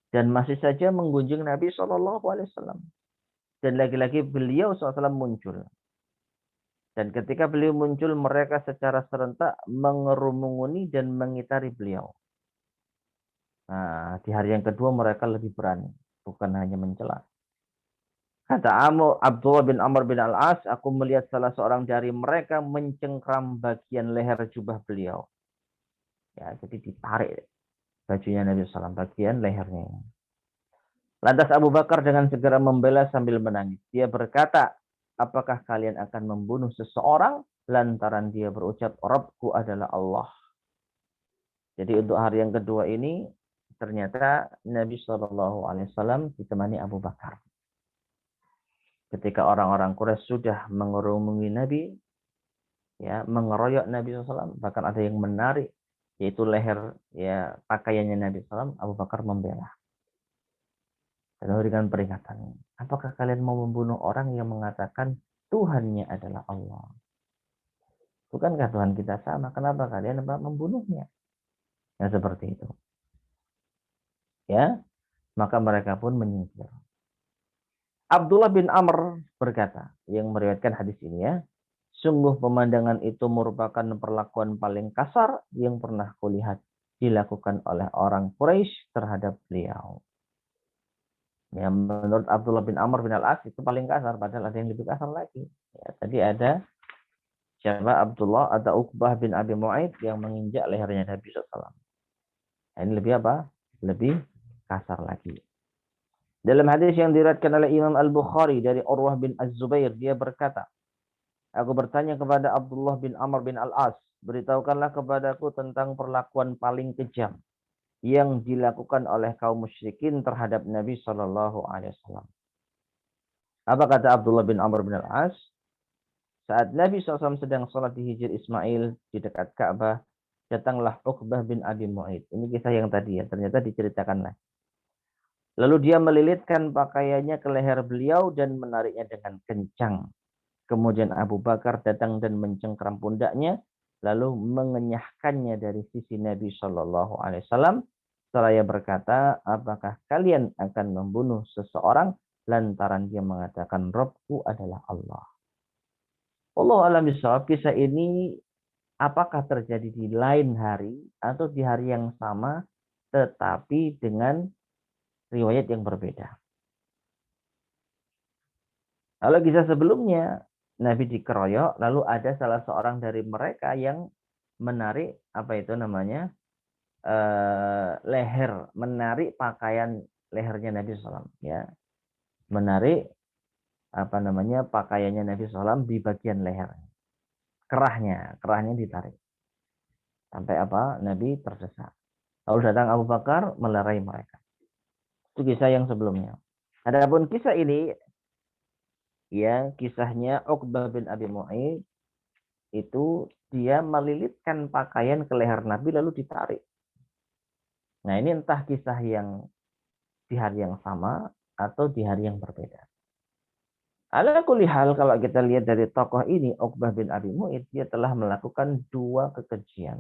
dan masih saja menggunjing Nabi SAW. Dan lagi-lagi beliau SAW muncul. Dan ketika beliau muncul, mereka secara serentak mengerumuni dan mengitari beliau. Nah, di hari yang kedua mereka lebih berani. Bukan hanya mencela. Kata Abdullah bin Amr bin Al-As, aku melihat salah seorang dari mereka mencengkram bagian leher jubah beliau. Ya, jadi ditarik bajunya Nabi SAW, bagian lehernya. Lantas Abu Bakar dengan segera membela sambil menangis. Dia berkata, apakah kalian akan membunuh seseorang lantaran dia berucap, Rabbku adalah Allah. Jadi untuk hari yang kedua ini, ternyata Nabi SAW ditemani Abu Bakar. Ketika orang-orang Quraisy sudah mengerumuni Nabi, ya, mengeroyok Nabi SAW, bahkan ada yang menarik, yaitu leher ya pakaiannya Nabi SAW, Abu Bakar membela. Dan memberikan peringatan. Apakah kalian mau membunuh orang yang mengatakan Tuhannya adalah Allah? Bukankah Tuhan kita sama? Kenapa kalian membunuhnya? Ya seperti itu. Ya, maka mereka pun menyingkir. Abdullah bin Amr berkata, yang meriwayatkan hadis ini ya, sungguh pemandangan itu merupakan perlakuan paling kasar yang pernah kulihat dilakukan oleh orang Quraisy terhadap beliau. Ya, menurut Abdullah bin Amr bin Al-As itu paling kasar, padahal ada yang lebih kasar lagi. Ya, tadi ada siapa Abdullah, ada Uqbah bin Abi Mu'aid yang menginjak lehernya Nabi SAW. Nah, ini lebih lebih kasar lagi. Dalam hadis yang diriwayatkan oleh Imam Al-Bukhari dari Urwah bin Az-Zubair, dia berkata, aku bertanya kepada Abdullah bin Amr bin Al-As, beritahukanlah kepadaku tentang perlakuan paling kejam yang dilakukan oleh kaum musyrikin terhadap Nabi Shallallahu Alaihi Wasallam. Apa kata Abdullah bin Amr bin Al-As? Saat Nabi SAW sedang sholat di Hijr Ismail di dekat Ka'bah, datanglah Uqbah bin Abi Mu'aid. Ini kisah yang tadi ya, ternyata diceritakan lagi. Lalu dia melilitkan pakaiannya ke leher beliau dan menariknya dengan kencang. Kemudian Abu Bakar datang dan mencengkram pundaknya, lalu mengenyahkannya dari sisi Nabi Shallallahu Alaihi Wasallam. Seraya berkata, apakah kalian akan membunuh seseorang lantaran dia mengatakan Rabbku adalah Allah. Allah alam bisawab, kisah ini apakah terjadi di lain hari atau di hari yang sama, tetapi dengan riwayat yang berbeda. Kalau kisah sebelumnya, Nabi dikeroyok, lalu ada salah seorang dari mereka yang menarik leher, menarik pakaian lehernya Nabi SAW, ya, menarik pakaiannya Nabi SAW di bagian leher, kerahnya ditarik sampai Nabi terdesak. Lalu datang Abu Bakar melerai mereka. Itu kisah yang sebelumnya. Adapun kisah ini, ya, kisahnya Uqbah bin Abi Mu'aid, itu dia melilitkan pakaian ke leher Nabi lalu ditarik. Nah, ini entah kisah yang di hari yang sama atau di hari yang berbeda. Ala kulli hal, kalau kita lihat dari tokoh ini, Uqbah bin Abi Mu'aid, dia telah melakukan dua kekejian.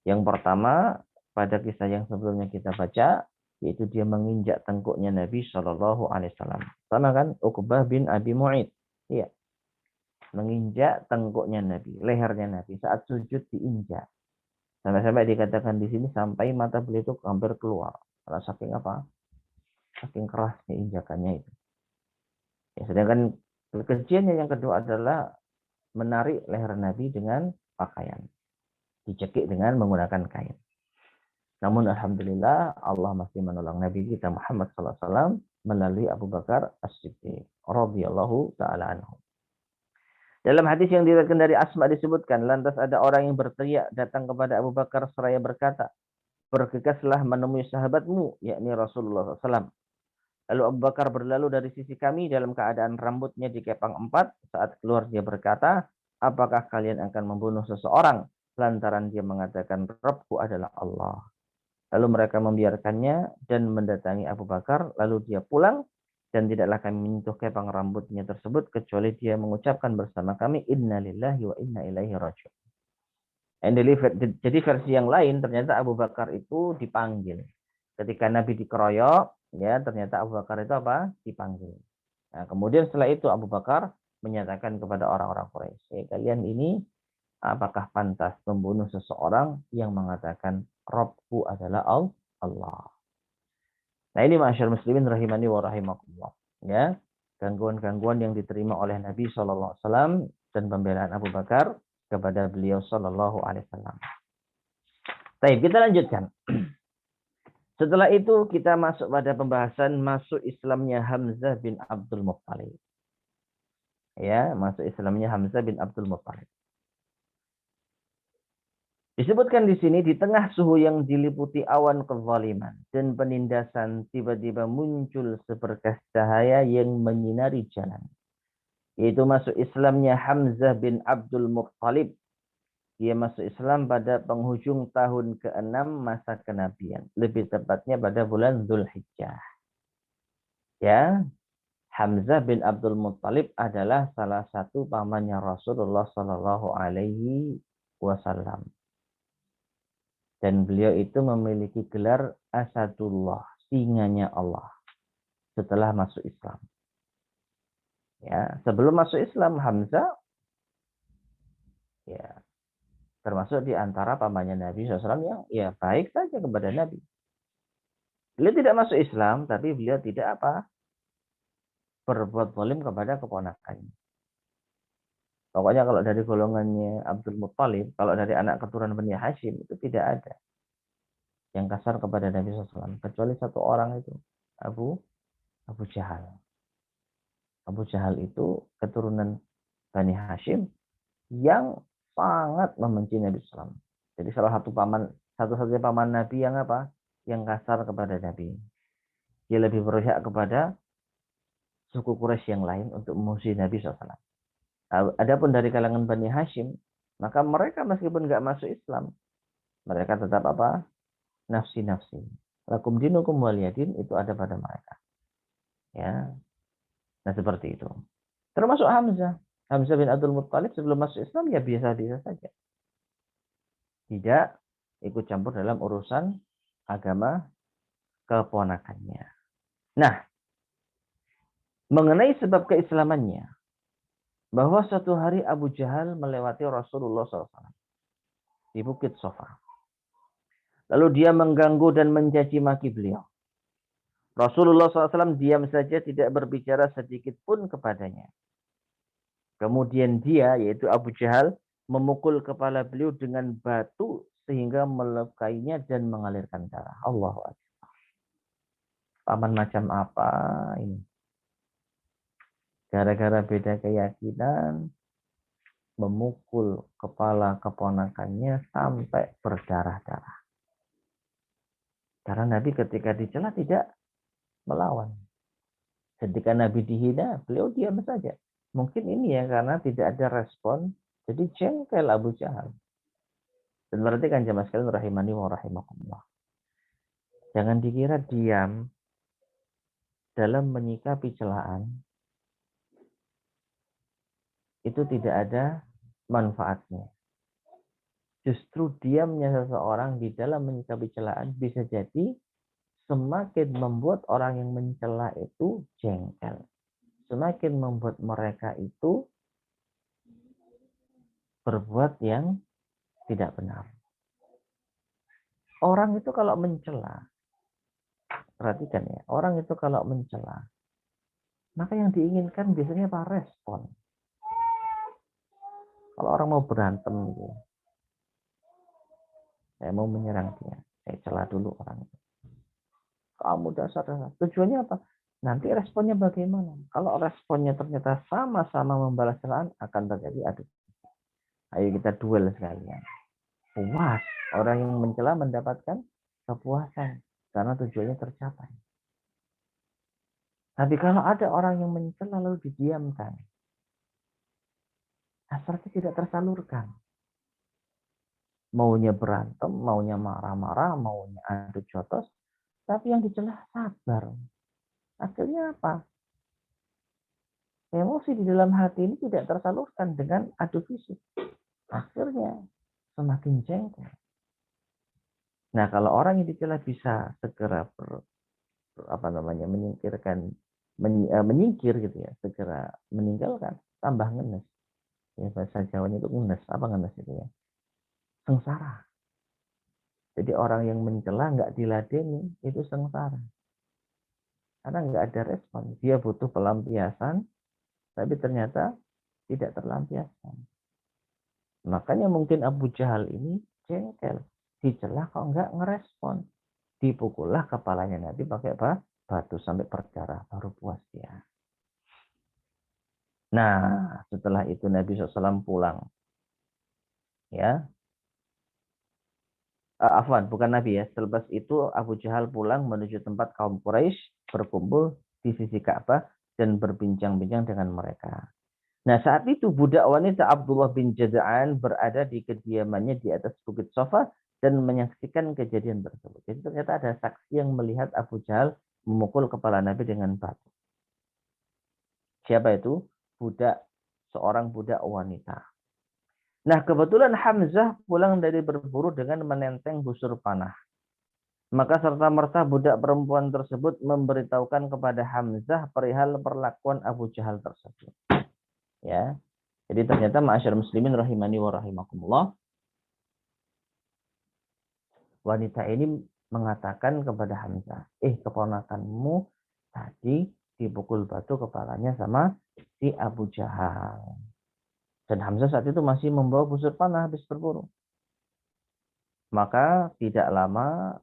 Yang pertama, pada kisah yang sebelumnya kita baca, yaitu dia menginjak tengkuknya Nabi Shallallahu Alaihi Wasallam. Sama kan, Uqbah bin Abi Mu'aid. Iya. Menginjak tengkuknya Nabi, lehernya Nabi saat sujud diinjak. Sampai-sampai dikatakan di sini sampai mata beliau itu hampir keluar. Karena saking saking kerasnya injakannya itu. Ya, sedangkan kekejiannya yang kedua adalah menarik leher Nabi dengan pakaian, dicekik dengan menggunakan kain. Namun alhamdulillah Allah masih menolong Nabi kita Muhammad SAW melalui Abu Bakar As-Siddiq radhiyallahu taala anhu. Dalam hadis yang diriwayatkan dari Asma disebutkan, lantas ada orang yang berteriak datang kepada Abu Bakar seraya berkata, bergegaslah menemui sahabatmu, yakni Rasulullah SAW. Lalu Abu Bakar berlalu dari sisi kami dalam keadaan rambutnya dikepang 4. Saat keluar dia berkata, apakah kalian akan membunuh seseorang? Lantaran dia mengatakan, Rabbku adalah Allah. Lalu mereka membiarkannya dan mendatangi Abu Bakar. Lalu dia pulang dan tidaklah kami menyentuh kepang rambutnya tersebut kecuali dia mengucapkan bersama kami, Inna lillahi wa inna ilaihi raji'un. Jadi versi yang lain ternyata Abu Bakar itu dipanggil. Ketika Nabi dikeroyok, ya ternyata Abu Bakar itu apa? Dipanggil. Nah, kemudian setelah itu Abu Bakar menyatakan kepada orang-orang Quraisy, kalian ini apakah pantas membunuh seseorang yang mengatakan Rabbku adalah Allah. Nah ini masyarakat muslimin rahimani wa rahimakumullah. Ya, gangguan-gangguan yang diterima oleh Nabi SAW dan pembelaan Abu Bakar kepada beliau Sallallahu Alaihi Wasallam. Baik, kita lanjutkan. Setelah itu kita masuk pada pembahasan masuk Islamnya Hamzah bin Abdul Muttalib. Ya, masuk Islamnya Hamzah bin Abdul Muttalib. Disebutkan di sini, di tengah suhu yang diliputi awan kezaliman dan penindasan, tiba-tiba muncul seberkas cahaya yang menyinari jalan. Yaitu masuk Islamnya Hamzah bin Abdul Muttalib. Dia masuk Islam pada penghujung tahun ke-6 masa kenabian. Lebih tepatnya pada bulan Dzulhijjah. Ya, Hamzah bin Abdul Muttalib adalah salah satu pamannya Rasulullah Sallallahu Alaihi Wasallam. Dan beliau itu memiliki gelar Asadullah, singanya Allah, setelah masuk Islam. Ya, sebelum masuk Islam, Hamzah ya termasuk di antara pamannya Nabi SAW yang ya baik saja kepada Nabi. Beliau tidak masuk Islam, tapi beliau tidak apa? Berbuat zalim kepada keponakannya. Pokoknya kalau dari golongannya Abdul Muttalib, kalau dari anak keturunan Bani Hashim, itu tidak ada yang kasar kepada Nabi SAW. Kecuali satu orang itu, Abu Jahal. Abu Jahal itu keturunan Bani Hashim yang sangat membenci Nabi SAW. Jadi salah satu satu-satunya paman Nabi yang apa? Yang kasar kepada Nabi. Dia lebih berpihak kepada suku Quraisy yang lain untuk memusuhi Nabi SAW. Adapun dari kalangan Bani Hashim, maka mereka meskipun nggak masuk Islam, mereka tetap apa? Nafsi-nafsi. Lakum dinukum waliyadin, itu ada pada mereka. Ya. Nah seperti itu. Termasuk Hamzah. Hamzah bin Abdul Muttalib sebelum masuk Islam ya biasa-biasa saja. Tidak ikut campur dalam urusan agama keponakannya. Nah, mengenai sebab keislamannya, bahwa suatu hari Abu Jahal melewati Rasulullah SAW di Bukit Sofa. Lalu dia mengganggu dan mencaci maki beliau. Rasulullah SAW diam saja, tidak berbicara sedikit pun kepadanya. Kemudian dia, yaitu Abu Jahal, memukul kepala beliau dengan batu sehingga melukainya dan mengalirkan darah. Allahu Akbar. Paman macam apa ini? Gara-gara beda keyakinan, memukul kepala keponakannya sampai berdarah-darah. Karena Nabi ketika dicela tidak melawan. Ketika Nabi dihina, beliau diam saja. Mungkin ini ya karena tidak ada respon, jadi jengkel Abu Jahal. Dan berarti kan jamaah sekalian rahimani wa rahimakumullah. Jangan dikira diam dalam menyikapi celaan itu tidak ada manfaatnya. Justru diamnya seseorang di dalam menyikapi celaan bisa jadi semakin membuat orang yang mencela itu jengkel. Semakin membuat mereka itu berbuat yang tidak benar. Orang itu kalau mencela, Perhatikan ya, orang itu kalau mencela, maka yang diinginkan biasanya apa? Respon. Kalau orang mau berantem gitu, saya mau menyerang dia, saya cela dulu orang itu. Kamu dasar-dasar. Tujuannya apa? Nanti responnya bagaimana? Kalau responnya ternyata sama-sama membalas celaan, akan terjadi adu. Ayo kita duel sekalian. Puas. Orang yang mencela mendapatkan kepuasan. Karena tujuannya tercapai. Tapi kalau ada orang yang mencela lalu didiamkan, hasratnya tidak tersalurkan. Maunya berantem, maunya marah-marah, maunya adu jotos, tapi yang dicela sabar. Akhirnya apa? Emosi di dalam hati ini tidak tersalurkan dengan adu fisik. Akhirnya semakin jengkel. Nah, kalau orang yang dicela bisa segera menyingkir gitu ya, segera meninggalkan, tambah ngenes. Ya, bahasa Jawanya itu ngenes. Apa ngenes itu ya? Sengsara. Jadi orang yang mencela nggak diladeni itu sengsara. Karena nggak ada respon. Dia butuh pelampiasan, tapi ternyata tidak terlampiaskan. Makanya mungkin Abu Jahal ini jengkel. Dicela kok nggak ngerespon. Dipukullah kepalanya nanti pakai apa? Batu sampai berdarah, baru puas dia. Nah, setelah itu Nabi SAW pulang. Ya, afwan, bukan Nabi ya. Selepas itu Abu Jahal pulang menuju tempat kaum Quraisy berkumpul di sisi Ka'bah dan berbincang-bincang dengan mereka. Nah, saat itu budak wanita Abdullah bin Jada'an berada di kediamannya di atas Bukit Sofa dan menyaksikan kejadian tersebut. Jadi ternyata ada saksi yang melihat Abu Jahal memukul kepala Nabi dengan batu. Siapa itu? Seorang budak wanita. Nah, kebetulan Hamzah pulang dari berburu dengan menenteng busur panah. Maka serta-merta budak perempuan tersebut memberitahukan kepada Hamzah perihal perlakuan Abu Jahal tersebut. Ya. Jadi ternyata ma'asyar muslimin rahimani wa rahimakumullah, wanita ini mengatakan kepada Hamzah, keponakanmu tadi dipukul batu kepalanya sama si Abu Jahal. Dan Hamzah saat itu masih membawa busur panah habis berburu. Maka tidak lama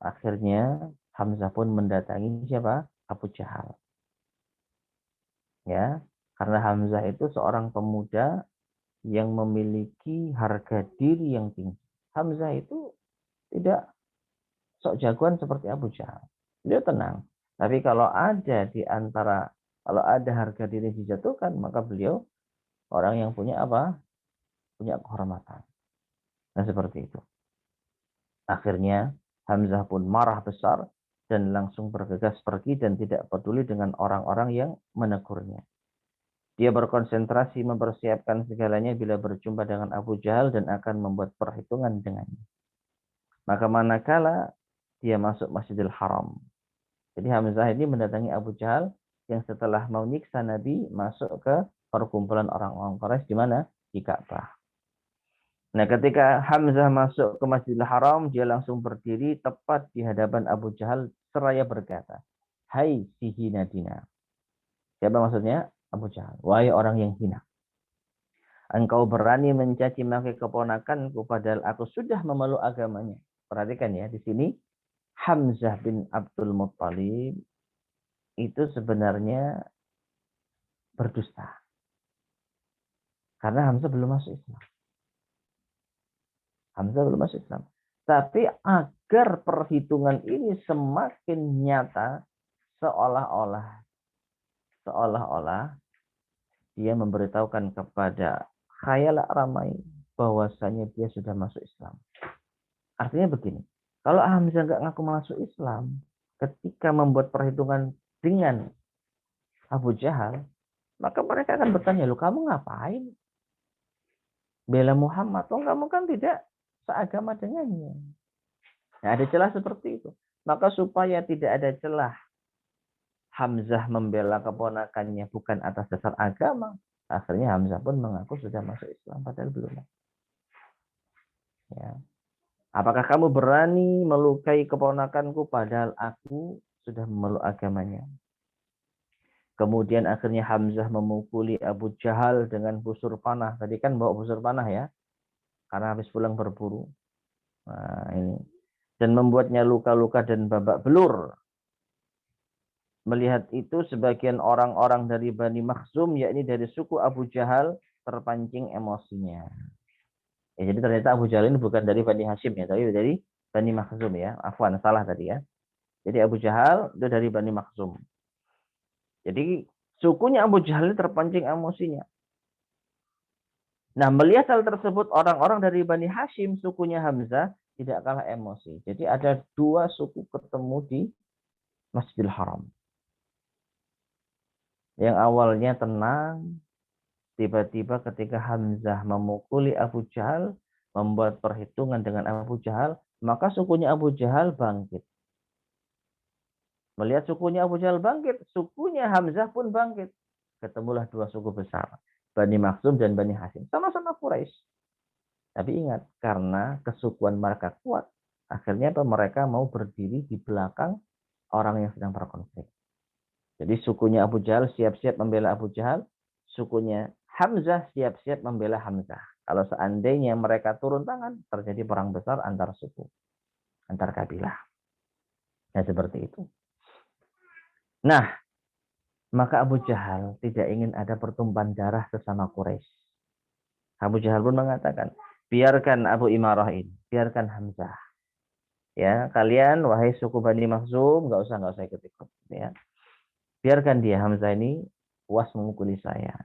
akhirnya Hamzah pun mendatangi siapa? Abu Jahal. Ya, karena Hamzah itu seorang pemuda yang memiliki harga diri yang tinggi. Hamzah itu tidak sok jagoan seperti Abu Jahal. Dia tenang. Tapi kalau ada harga diri dijatuhkan, maka beliau orang yang punya apa? Punya kehormatan. Nah, seperti itu. Akhirnya Hamzah pun marah besar dan langsung bergegas pergi dan tidak peduli dengan orang-orang yang menegurnya. Dia berkonsentrasi mempersiapkan segalanya bila berjumpa dengan Abu Jahal dan akan membuat perhitungan dengannya. Maka manakala dia masuk Masjidil Haram. Jadi Hamzah ini mendatangi Abu Jahal yang setelah mau nyiksa Nabi masuk ke perkumpulan orang-orang Quraisy di mana? Di Ka'bah. Nah, ketika Hamzah masuk ke Masjidil Haram, dia langsung berdiri tepat di hadapan Abu Jahal seraya berkata, "Hai si hina dina." Siapa maksudnya? Abu Jahal. Wahai orang yang hina. Engkau berani mencaci maki keponakanku padahal aku sudah memeluk agamanya. Perhatikan ya, di sini Hamzah bin Abdul Muttalib itu sebenarnya berdusta. Karena Hamzah belum masuk Islam. Hamzah belum masuk Islam. Tapi agar perhitungan ini semakin nyata, seolah-olah dia memberitahukan kepada khayal ramai bahwasanya dia sudah masuk Islam. Artinya begini, kalau Hamzah nggak ngaku masuk Islam, ketika membuat perhitungan dengan Abu Jahal, maka mereka akan bertanya, "Loh, kamu ngapain bela Muhammad? Oh, kamu kan tidak seagama dengannya." Nah, ada celah seperti itu. Maka supaya tidak ada celah Hamzah membela keponakannya bukan atas dasar agama, akhirnya Hamzah pun mengaku sudah masuk Islam padahal belum. Ya. Apakah kamu berani melukai keponakanku padahal aku sudah memeluk agamanya? Kemudian akhirnya Hamzah memukuli Abu Jahal dengan busur panah. Tadi kan bawa busur panah ya, karena habis pulang berburu. Nah, ini. Dan membuatnya luka-luka dan babak belur. Melihat itu sebagian orang-orang dari Bani Makhzum, yakni dari suku Abu Jahal, terpancing emosinya. Ya, jadi ternyata Abu Jahal ini bukan dari Bani Hashim ya, tapi dari Bani Makhzum ya. Afwan, salah tadi ya. Jadi Abu Jahal itu dari Bani Makhzum. Jadi sukunya Abu Jahal ini terpancing emosinya. Nah, melihat hal tersebut, orang-orang dari Bani Hashim, sukunya Hamzah, tidak kalah emosi. Jadi ada dua suku ketemu di Masjidil Haram. Yang awalnya tenang, tiba-tiba ketika Hamzah memukuli Abu Jahal, membuat perhitungan dengan Abu Jahal, maka sukunya Abu Jahal bangkit. Melihat sukunya Abu Jahal bangkit, sukunya Hamzah pun bangkit. Ketemulah dua suku besar, Bani Makhzum dan Bani Hashim. Sama-sama Quraisy. Tapi ingat, karena kesukuan mereka kuat, akhirnya mereka mau berdiri di belakang orang yang sedang berkonflik. Jadi sukunya Abu Jahal siap-siap membela Abu Jahal, sukunya Hamzah siap-siap membela Hamzah. Kalau seandainya mereka turun tangan, terjadi perang besar antar suku, antar kabilah. Ya seperti itu. Nah, maka Abu Jahal tidak ingin ada pertumpahan darah sesama Quraisy. Abu Jahal pun mengatakan, biarkan Abu Imarah ini, biarkan Hamzah. Ya, kalian wahai suku Bani Makhzum, nggak usah ikut-ikut. Ya, biarkan dia Hamzah ini puas memukuli saya.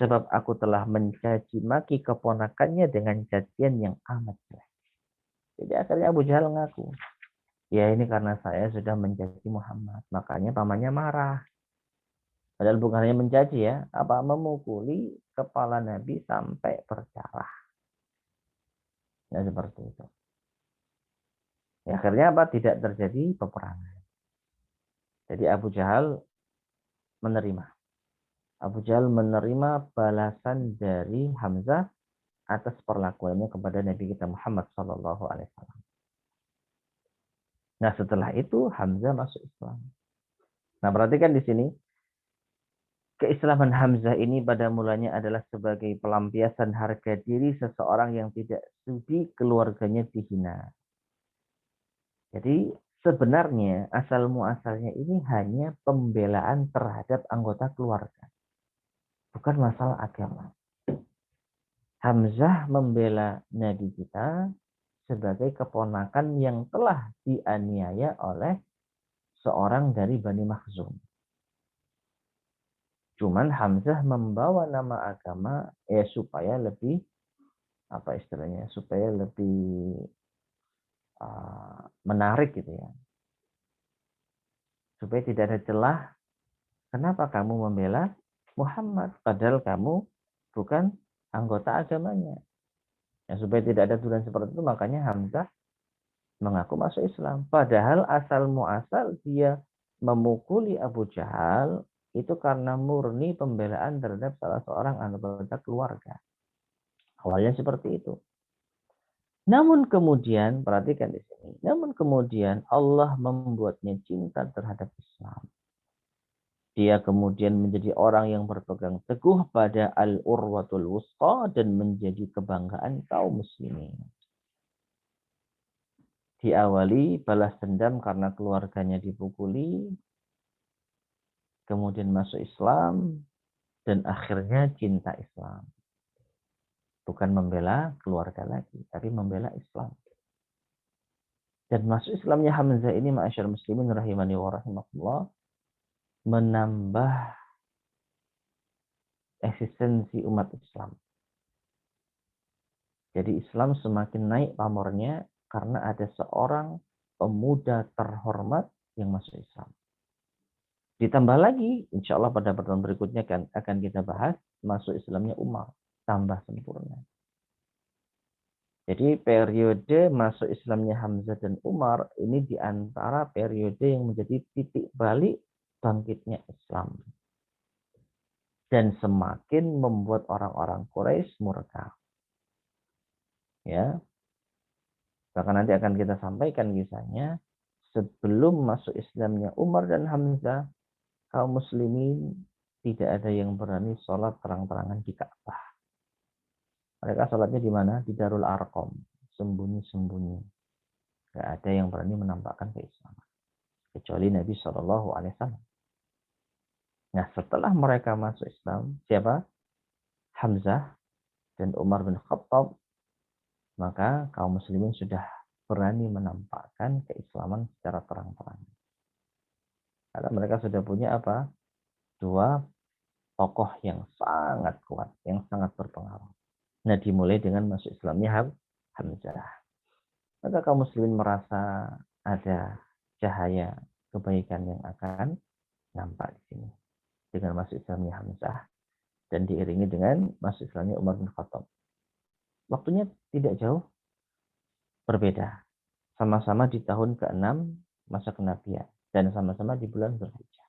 Sebab aku telah mencaci maki keponakannya dengan cacian yang amat jelek. Jadi akhirnya Abu Jahal mengaku, ya ini karena saya sudah mencaci Muhammad. Makanya pamannya marah. Padahal bukan hanya mencaci ya, apa memukuli kepala Nabi sampai berdarah. Ya seperti itu. Ya, akhirnya apa? Tidak terjadi peperangan. Jadi Abu Jahal menerima. Abu Jahal menerima balasan dari Hamzah atas perlakuannya kepada Nabi kita Muhammad Sallallahu Alaihi Wasallam. Nah setelah itu Hamzah masuk Islam. Nah perhatikan di sini, keislaman Hamzah ini pada mulanya adalah sebagai pelampiasan harga diri seseorang yang tidak sudi keluarganya dihina. Jadi sebenarnya asal muasalnya ini hanya pembelaan terhadap anggota keluarga, bukan masalah agama. Hamzah membela Nabi kita sebagai keponakan yang telah dianiaya oleh seorang dari Bani Makhzum. Cuman Hamzah membawa nama agama ya supaya lebih apa istilahnya, supaya lebih menarik gitu ya. Supaya tidak ada celah, kenapa kamu membela Muhammad padahal kamu bukan anggota agamanya. Ya, supaya tidak ada tuduhan seperti itu, makanya Hamzah mengaku masuk Islam. Padahal asal muasal dia memukuli Abu Jahal itu karena murni pembelaan terhadap salah seorang anggota keluarga. Awalnya seperti itu. Namun kemudian, perhatikan di sini, namun kemudian Allah membuatnya cinta terhadap Islam. Dia kemudian menjadi orang yang berpegang teguh pada al-urwatul wusqa dan menjadi kebanggaan kaum muslimin. Diawali balas dendam karena keluarganya dipukuli, kemudian masuk Islam, dan akhirnya cinta Islam. Bukan membela keluarga lagi, tapi membela Islam. Dan masuk Islamnya Hamzah ini, ma'asyar muslimin rahimani wa rahimakumullah, menambah eksistensi umat Islam. Jadi Islam semakin naik pamornya karena ada seorang pemuda terhormat yang masuk Islam. Ditambah lagi, insya Allah pada pertemuan berikutnya akan kita bahas, masuk Islamnya Umar, tambah sempurna. Jadi periode masuk Islamnya Hamzah dan Umar ini diantara periode yang menjadi titik balik bangkitnya Islam. Dan semakin membuat orang-orang Quraisy murka. Ya. Bahkan nanti akan kita sampaikan kisahnya, sebelum masuk Islamnya Umar dan Hamzah, kaum muslimin tidak ada yang berani sholat terang-terangan di Ka'bah. Mereka sholatnya di mana? Di Darul Arqam, sembunyi-sembunyi. Gak ada yang berani menampakkan keislaman kecuali Nabi Shallallahu Alaihi Wasallam. Nah, setelah mereka masuk Islam, siapa? Hamzah dan Umar bin Khattab, maka kaum muslimin sudah berani menampakkan keislaman secara terang-terangan. Karena mereka sudah punya apa? Dua tokoh yang sangat kuat, yang sangat berpengaruh. Nah, dimulai dengan masuk Islamnya Hamzah. Maka kaum muslimin merasa ada cahaya kebaikan yang akan nampak di sini dengan masuk Islamnya Hamzah dan diiringi dengan masuk Islamnya Umar bin Khattab. Waktunya tidak jauh berbeda. Sama-sama di tahun ke-6 masa kenabian dan sama-sama di bulan Dzulhijjah.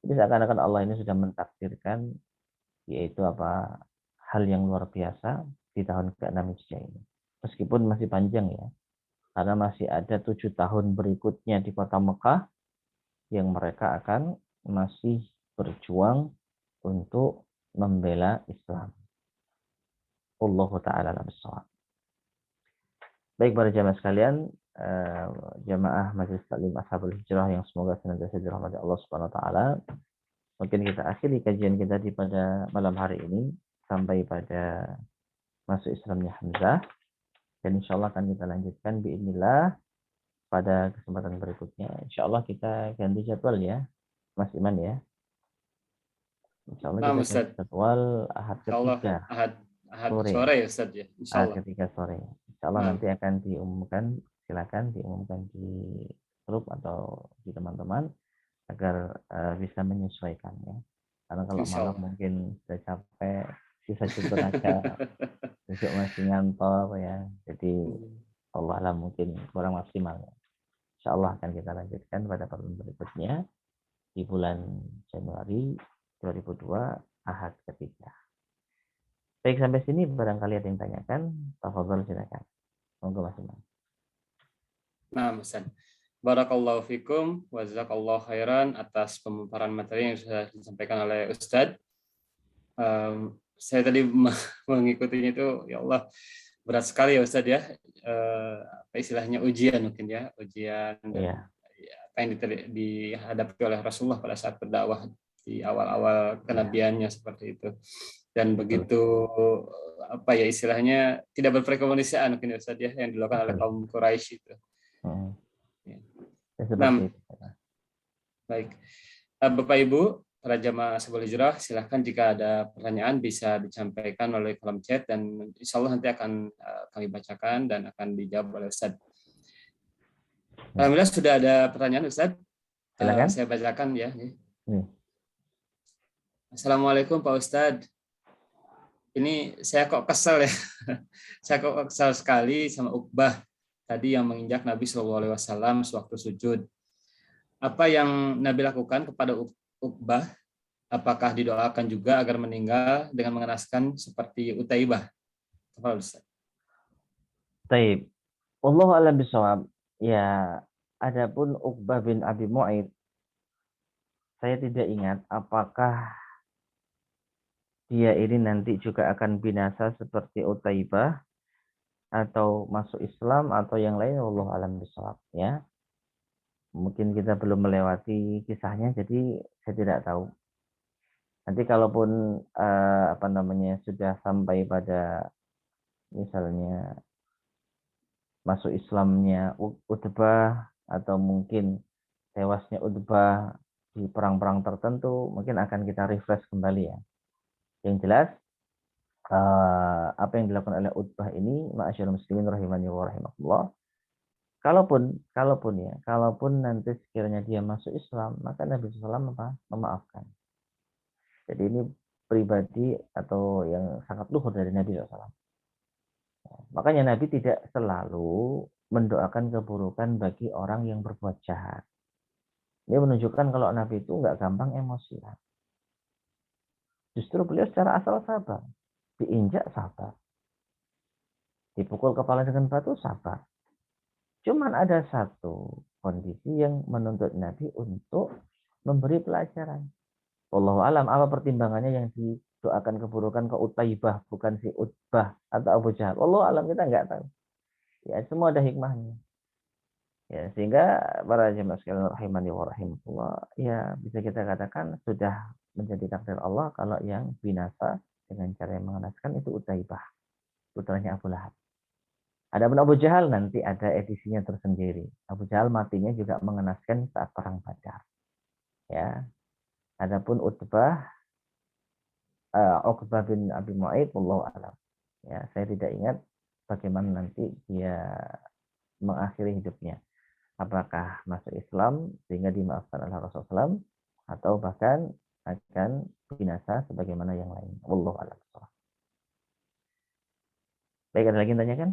Jadi seakan-akan Allah ini sudah mentakdirkan yaitu apa hal yang luar biasa di tahun ke-6 Hijriah ini. Meskipun masih panjang ya. Karena masih ada 7 tahun berikutnya di kota Mekah yang mereka akan masih berjuang untuk membela Islam. Allahu ta'ala bishawab. Baik para jamaah sekalian, jamaah Majelis Taklim Ashabul Hijrah yang semoga senantiasa dirahmati Allah Subhanahu wa taala. Mungkin kita akhiri kajian kita di pada malam hari ini sampai pada masuk Islamnya Hamzah, dan insyaallah akan kita lanjutkan biidznillah pada kesempatan berikutnya. Insyaallah kita ganti jadwal ya, Mas Iman ya. Insyaallah Nah, kita ganti Ustaz. jadwal Ahad Insyaallah ketiga Ahad sore. sore ya Ustaz ya. Ahad Insyaallah. ketiga sore. Insyaallah Nah, nanti akan diumumkan, silakan diumumkan di grup atau di teman-teman agar bisa menyesuaikan ya. Karena kalau malam insyaallah. mungkin sudah capek, sisa tidur aja, besok masih ngantor ya. Jadi Allah lah mungkin kurang maksimal ya. Insyaallah akan kita lanjutkan pada pertemuan berikutnya di bulan Januari 2002 Ahad ketiga. Baik, sampai sini barangkali ada yang tanyakan, tafadhol silakan. Monggo Mas Iman. Nah, Ustaz. Barakallahu fikum wa jazakallahu khairan atas pemaparan materi yang sudah disampaikan oleh Ustaz. Saya tadi mengikutinya itu, ya Allah, berat sekali ya Ustaz ya. Apa istilahnya ujian mungkin ya, ujian dan Iya, apa yang dihadapi oleh Rasulullah pada saat berdakwah di awal-awal iya, kenabiannya seperti itu. Dan betul, begitu apa ya istilahnya tidak berprekondisian mungkin ya Ustaz ya yang dilakukan oleh betul. kaum Quraisy itu. Ya. Ya, seperti Nah, itu. baik. Bapak Ibu, para jamaah Ashabul Hijrah, silahkan jika ada pertanyaan bisa disampaikan melalui kolom chat dan insya Allah nanti akan kami bacakan dan akan dijawab oleh Ustaz. Ya. Alhamdulillah sudah ada pertanyaan Ustaz. Silakan. Saya bacakan ya. Hmm. Assalamualaikum Pak Ustadz. Ini saya kok kesel ya. Saya kok kesel sekali sama Uqbah tadi yang menginjak Nabi SAW sewaktu sujud. Apa yang Nabi lakukan kepada Uqbah? Apakah didoakan juga agar meninggal dengan mengenaskan seperti Utaibah? Baik. Wallahu a'lam bishawab. Ya, adapun Uqbah bin Abi Mu'aid, saya tidak ingat apakah dia ini nanti juga akan binasa seperti Utaibah atau masuk Islam atau yang lain. Wallahu a'lam bishawab ya. Mungkin kita belum melewati kisahnya, jadi saya tidak tahu. Nanti kalaupun apa namanya sudah sampai pada misalnya masuk Islamnya Utbah atau mungkin tewasnya Utbah di perang-perang tertentu, mungkin akan kita refresh kembali ya. Yang jelas apa yang dilakukan oleh Utbah ini, ma'asyiral muslimin rahimani wa rahimakumullah, kalaupun nanti sekiranya dia masuk Islam, maka Nabi SAW memaafkan. Jadi ini pribadi atau yang sangat luhur dari Nabi SAW. Makanya Nabi tidak selalu mendoakan keburukan bagi orang yang berbuat jahat. Ini menunjukkan kalau Nabi itu nggak gampang emosian. Justru beliau secara asal sabar. Diinjak sabar. Dipukul kepala dengan batu sabar. Cuman ada satu kondisi yang menuntut Nabi untuk memberi pelajaran. Wallahu alam, apa pertimbangannya yang didoakan keburukan ke Utaibah, bukan si Utbah atau Abu Jahal. Wallahu alam, kita nggak tahu. Ya, semua ada hikmahnya. Ya, sehingga para jemaah sekalian rahimani wa rahimakumullah, ya bisa kita katakan sudah menjadi takdir Allah kalau yang binasa dengan cara yang mengenaskan itu Utaibah, putranya Abu Lahab. Adapun Abu Jahal nanti ada edisinya tersendiri. Abu Jahal matinya juga mengenaskan saat perang Badar. Ya. Adapun Utbah, Uqbah bin Abi Mu'aid, wallahu alam. Ya, saya tidak ingat bagaimana nanti dia mengakhiri hidupnya. Apakah masuk Islam sehingga dimaafkan oleh Rasulullah SAW, atau bahkan akan binasa sebagaimana yang lain. Wallahu a'lam. Baik, ada lagi yang tanyakan?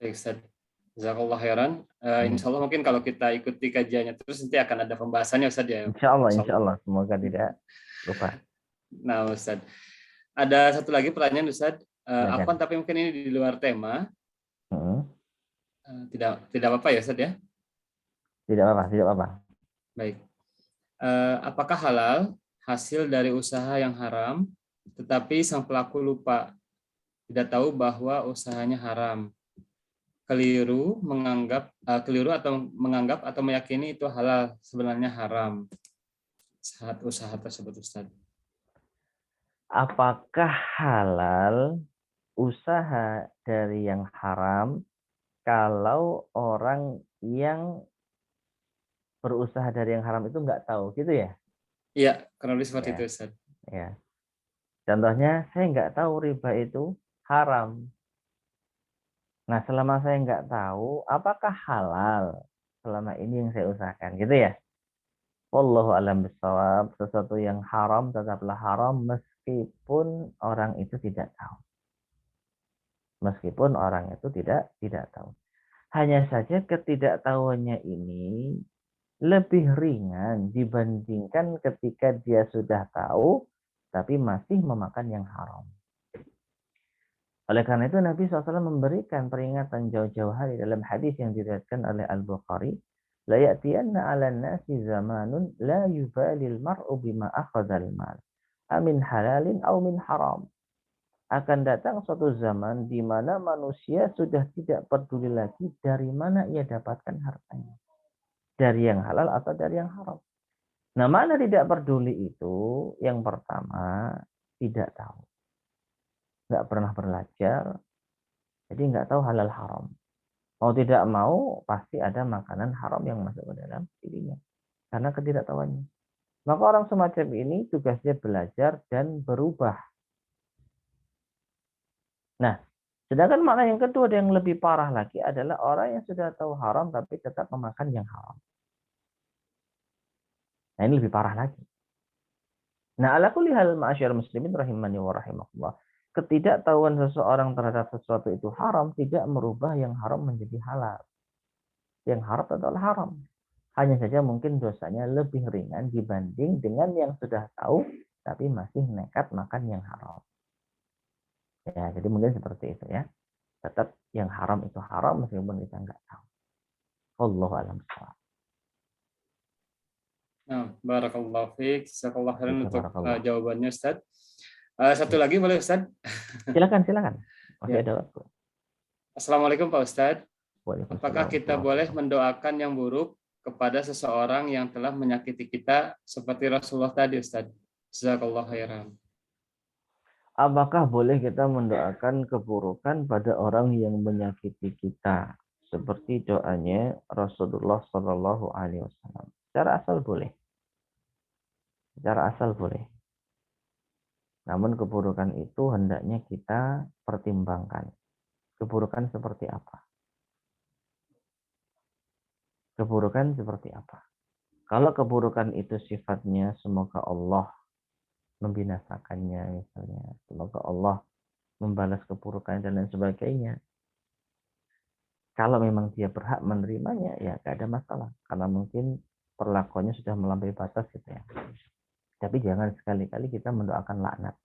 Baik, Ustaz. Jazakallah khairan. Insya Allah mungkin kalau kita ikuti kajiannya terus nanti akan ada pembahasannya, Ustaz ya. Insya Allah. Semoga tidak lupa. Nah, Ustaz. Ada satu lagi pertanyaan, Ustaz. Silakan. Tapi mungkin ini di luar tema. Tidak apa-apa ya, Ustaz ya? Tidak apa-apa. Baik. Apakah halal hasil dari usaha yang haram, tetapi sang pelaku lupa, tidak tahu bahwa usahanya haram, keliru atau meyakini itu halal, sebenarnya haram saat usaha tersebut, Ustaz? Apakah halal usaha dari yang haram kalau orang yang berusaha dari yang haram itu nggak tahu, gitu ya? Iya, kurang lebih seperti Ya. itu, Ustaz. Ya. Contohnya, saya nggak tahu riba itu haram. Nah, selama saya nggak tahu, apakah halal selama ini yang saya usahakan, gitu ya? Wallahu a'lam bishawab. Sesuatu yang haram tetaplah haram meskipun orang itu tidak tahu. Meskipun orang itu tidak tahu. Hanya saja ketidaktahuannya ini lebih ringan dibandingkan ketika dia sudah tahu tapi masih memakan yang haram. Oleh karena itu Nabi SAW memberikan peringatan jauh-jauh hari dalam hadis yang diriwayatkan oleh Al-Bukhari, la ya'tiyanna 'alan nasi zamanun la yubalil mar'u bima akhadhal mal, amin halalin aw min haram. Akan datang suatu zaman di mana manusia sudah tidak peduli lagi dari mana ia dapatkan hartanya, dari yang halal atau dari yang haram. Nah, mana tidak peduli itu? Yang pertama, tidak tahu. Nggak pernah belajar, jadi nggak tahu halal haram. Mau tidak mau, pasti ada makanan haram yang masuk ke dalam dirinya. Karena ketidaktahuannya. Maka orang semacam ini tugasnya belajar dan berubah. Nah, sedangkan makna yang kedua yang lebih parah lagi adalah orang yang sudah tahu haram tapi tetap memakan yang haram. Nah, ini lebih parah lagi. Nah, ala kulli hal ma'asyar muslimin rahimani wa rahimakumullah. Ketidaktahuan seseorang terhadap sesuatu itu haram tidak merubah yang haram menjadi halal. Yang haram adalah haram. Hanya saja mungkin dosanya lebih ringan dibanding dengan yang sudah tahu tapi masih nekat makan yang haram. Ya, jadi mungkin seperti itu ya. Tetap yang haram itu haram meskipun kita nggak tahu. Wallahu a'lam bishawab. Nah, barakallahu fiik. Jazakallahu khairan untuk Barakallah. jawabannya, Ustaz. Satu lagi boleh, Ustaz? Silakan. Masih Ya. ada waktu. Assalamualaikum Pak Ustadz. Apakah Waalaikumsalam. kita boleh mendoakan yang buruk kepada seseorang yang telah menyakiti kita seperti Rasulullah tadi, Ustadz? Jazakallahu khairan. Apakah boleh kita mendoakan keburukan pada orang yang menyakiti kita seperti doanya Rasulullah Shallallahu Alaihi Wasallam? Secara asal boleh. Namun keburukan itu hendaknya kita pertimbangkan. Keburukan seperti apa? Kalau keburukan itu sifatnya semoga Allah membinasakannya misalnya, semoga Allah membalas keburukan dan lain sebagainya. Kalau memang dia berhak menerimanya, ya gak ada masalah. Karena mungkin perlakuannya sudah melampaui batas gitu ya. Tapi jangan sekali-kali kita mendoakan laknat.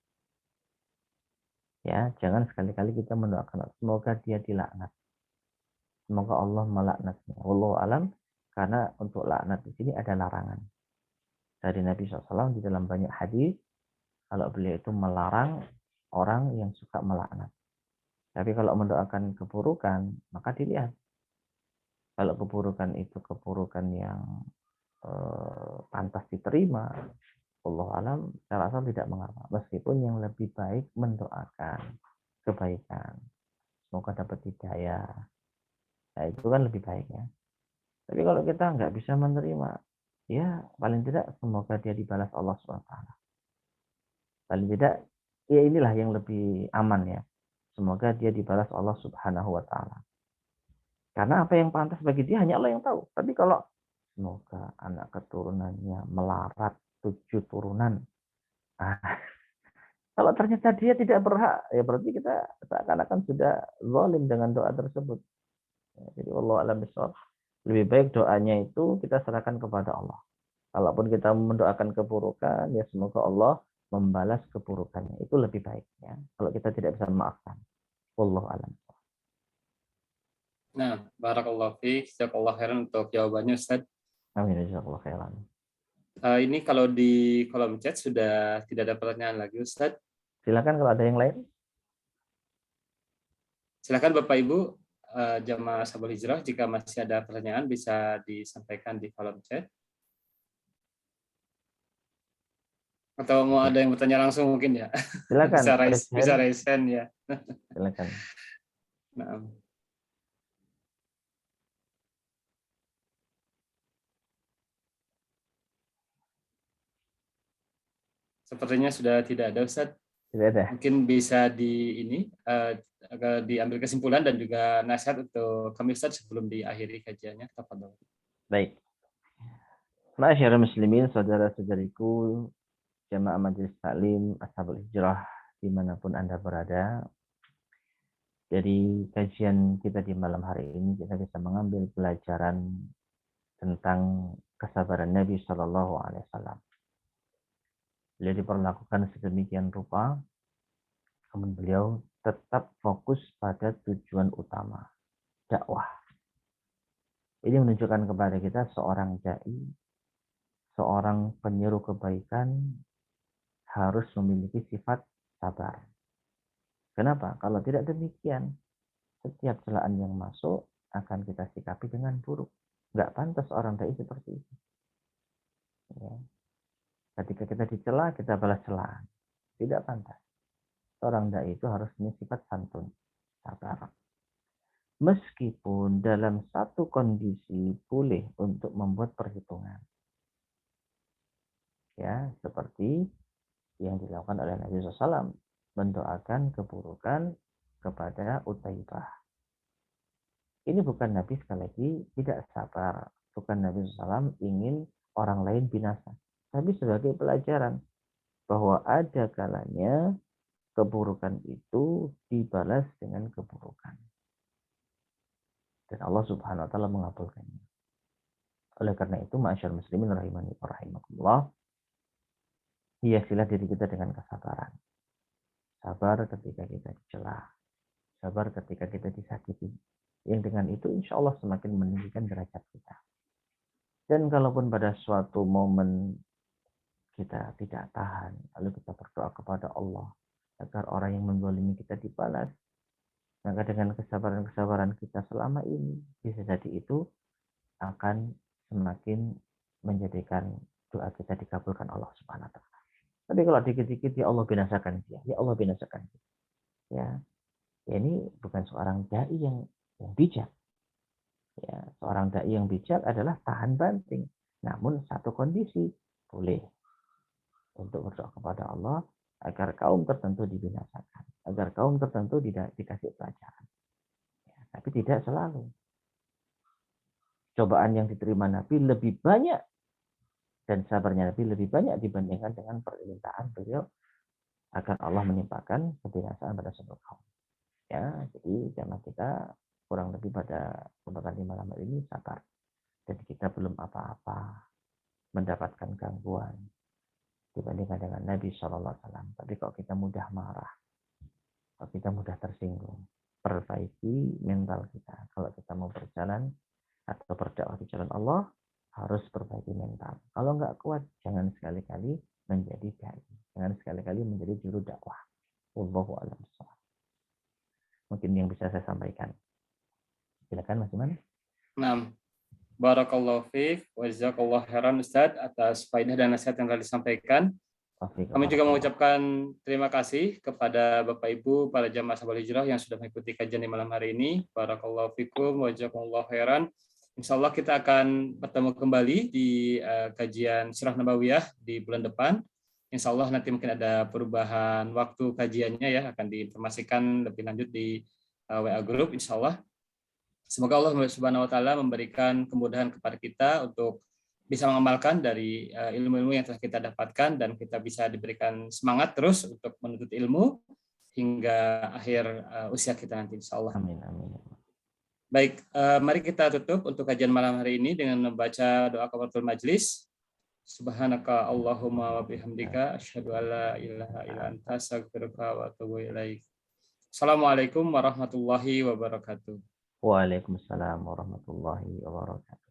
Ya, jangan sekali-kali kita mendoakan semoga dia dilaknat. semoga Allah melaknatnya. Wallahu alam, karena untuk laknat di sini ada larangan dari Nabi SAW di dalam banyak hadis kalau beliau itu melarang orang yang suka melaknat. Tapi kalau mendoakan keburukan, maka dilihat. Kalau keburukan itu keburukan yang pantas diterima, Allah alam, saya rasa tidak mengapa. Meskipun yang lebih baik mendoakan kebaikan. Semoga dapat hidayah. Nah, itu kan lebih baik ya. Tapi kalau kita nggak bisa menerima, ya paling tidak semoga dia dibalas Allah SWT. Paling tidak, ya inilah yang lebih aman ya. Semoga dia dibalas Allah Subhanahu wa Ta'ala. Karena apa yang pantas bagi dia hanya Allah yang tahu. Tapi kalau semoga anak keturunannya melarat 7 turunan. Nah, kalau ternyata dia tidak berhak, ya berarti kita seakan-akan sudah zalim dengan doa tersebut. Ya, jadi Allah alam bisawab. Lebih baik doanya itu kita serahkan kepada Allah. Kalaupun kita mendoakan keburukan, ya semoga Allah membalas keburukannya. Itu lebih baik ya. Kalau kita tidak bisa memaafkan. Wallahu alam. Nah, barakallahu fiik, jazakallahu khairan untuk jawabannya Ustaz. Amin. Jazakallahu khairan. Ini kalau di kolom chat sudah tidak ada pertanyaan lagi Ustaz. Silakan kalau ada yang lain. Silakan Bapak Ibu jamaah Ashabul Hijrah, jika masih ada pertanyaan bisa disampaikan di kolom chat. Atau mau ada yang bertanya langsung mungkin ya? Silakan. bisa raise hand ya. Silakan. Nah. Sepertinya sudah tidak ada Ustaz. Tidak ada. Mungkin bisa diambil kesimpulan dan juga nasihat untuk kami Ustaz sebelum diakhiri kajiannya. Tafadhol. Baik. Ma'asyiral muslimin, saudara-saudariku, jamaah majelis taklim Ashabul Hijrah dimanapun Anda berada. Dari kajian kita di malam hari ini kita bisa mengambil pelajaran tentang kesabaran Nabi Shallallahu Alaihi Wasallam. Beliau diperlakukan sedemikian rupa, namun beliau tetap fokus pada tujuan utama, dakwah. Ini menunjukkan kepada kita seorang dai, seorang penyeru kebaikan harus memiliki sifat sabar. Kenapa? Kalau tidak demikian, setiap celaan yang masuk akan kita sikapi dengan buruk. Nggak pantas orang dai seperti itu. Ya. Ketika kita dicela, kita balas celaan. Tidak pantas. Seorang dai itu harus punya sifat santun, sabar. Meskipun dalam satu kondisi boleh untuk membuat perhitungan. Ya, seperti yang dilakukan oleh Nabi SAW, mendoakan keburukan kepada Utaibah. Ini bukan Nabi sekali lagi tidak sabar, bukan Nabi SAW ingin orang lain binasa, tapi sebagai pelajaran bahwa ada kalanya keburukan itu dibalas dengan keburukan. Dan Allah Subhanahu wa taala mengabulkannya. Oleh karena itu, ma'asyarul muslimin rahimani wa rahimakumullah, hiasilah diri kita dengan kesabaran. Sabar ketika kita dicela, sabar ketika kita disakiti. Yang dengan itu insya Allah semakin meninggikan derajat kita. Dan kalaupun pada suatu momen kita tidak tahan, lalu kita berdoa kepada Allah agar orang yang menzalimi kita dibalas, maka dengan kesabaran-kesabaran kita selama ini, bisa jadi itu akan semakin menjadikan doa kita dikabulkan Allah Subhanahu wa taala. Tapi kalau dikit-dikit ya Allah binasakan dia, ya Allah binasakan dia. Ya, ini bukan seorang dai yang bijak. Ya, seorang dai yang bijak adalah tahan banting. Namun satu kondisi boleh untuk berdoa kepada Allah agar kaum tertentu dibinasakan, agar kaum tertentu dikasih pelajaran. Ya, tapi tidak selalu. Cobaan yang diterima Nabi lebih banyak dan sabarnya Nabi lebih banyak dibandingkan dengan permintaan beliau agar Allah menimpakan kebinasaan pada seluruh kaum. Ya, jadi jamaah kita kurang lebih pada kesempatan di malam hari ini sabar. Jadi kita belum apa-apa mendapatkan gangguan dibandingkan dengan Nabi SAW. Tapi kalau kita mudah marah, kalau kita mudah tersinggung, perbaiki mental kita. Kalau kita mau berjalan atau berdakwah di jalan Allah, harus perbaiki mental. Kalau nggak kuat, jangan sekali-kali menjadi dai. Jangan sekali-kali menjadi juru dakwah. Wallahu a'lam bishawab. Mungkin yang bisa saya sampaikan. Silakan Mas Iman. Nah, barakallahu fiik wa jazakallahu khairan Ustaz atas faedah dan nasihat yang telah disampaikan. Kami juga mengucapkan terima kasih kepada Bapak Ibu para jamaah Sahabat Hijrah yang sudah mengikuti kajian di malam hari ini. Barakallahu fikum wa jazakallahu khairan. Insyaallah kita akan bertemu kembali di kajian Sirah Nabawiyah di bulan depan. Insyaallah nanti mungkin ada perubahan waktu kajiannya ya, akan diinformasikan lebih lanjut di WA Group insyaallah. Semoga Allah Subhanahu wa taala memberikan kemudahan kepada kita untuk bisa mengamalkan dari ilmu-ilmu yang telah kita dapatkan dan kita bisa diberikan semangat terus untuk menuntut ilmu hingga akhir usia kita nanti insyaallah. Amin amin. Baik, mari kita tutup untuk kajian malam hari ini dengan membaca doa kafaratul majlis. Subhanaka Allahumma wa bihamdika asyhadu an la ilaha illa anta astaghfiruka wa atubu ilaik. Assalamualaikum warahmatullahi wabarakatuh. Waalaikumsalam warahmatullahi wabarakatuh.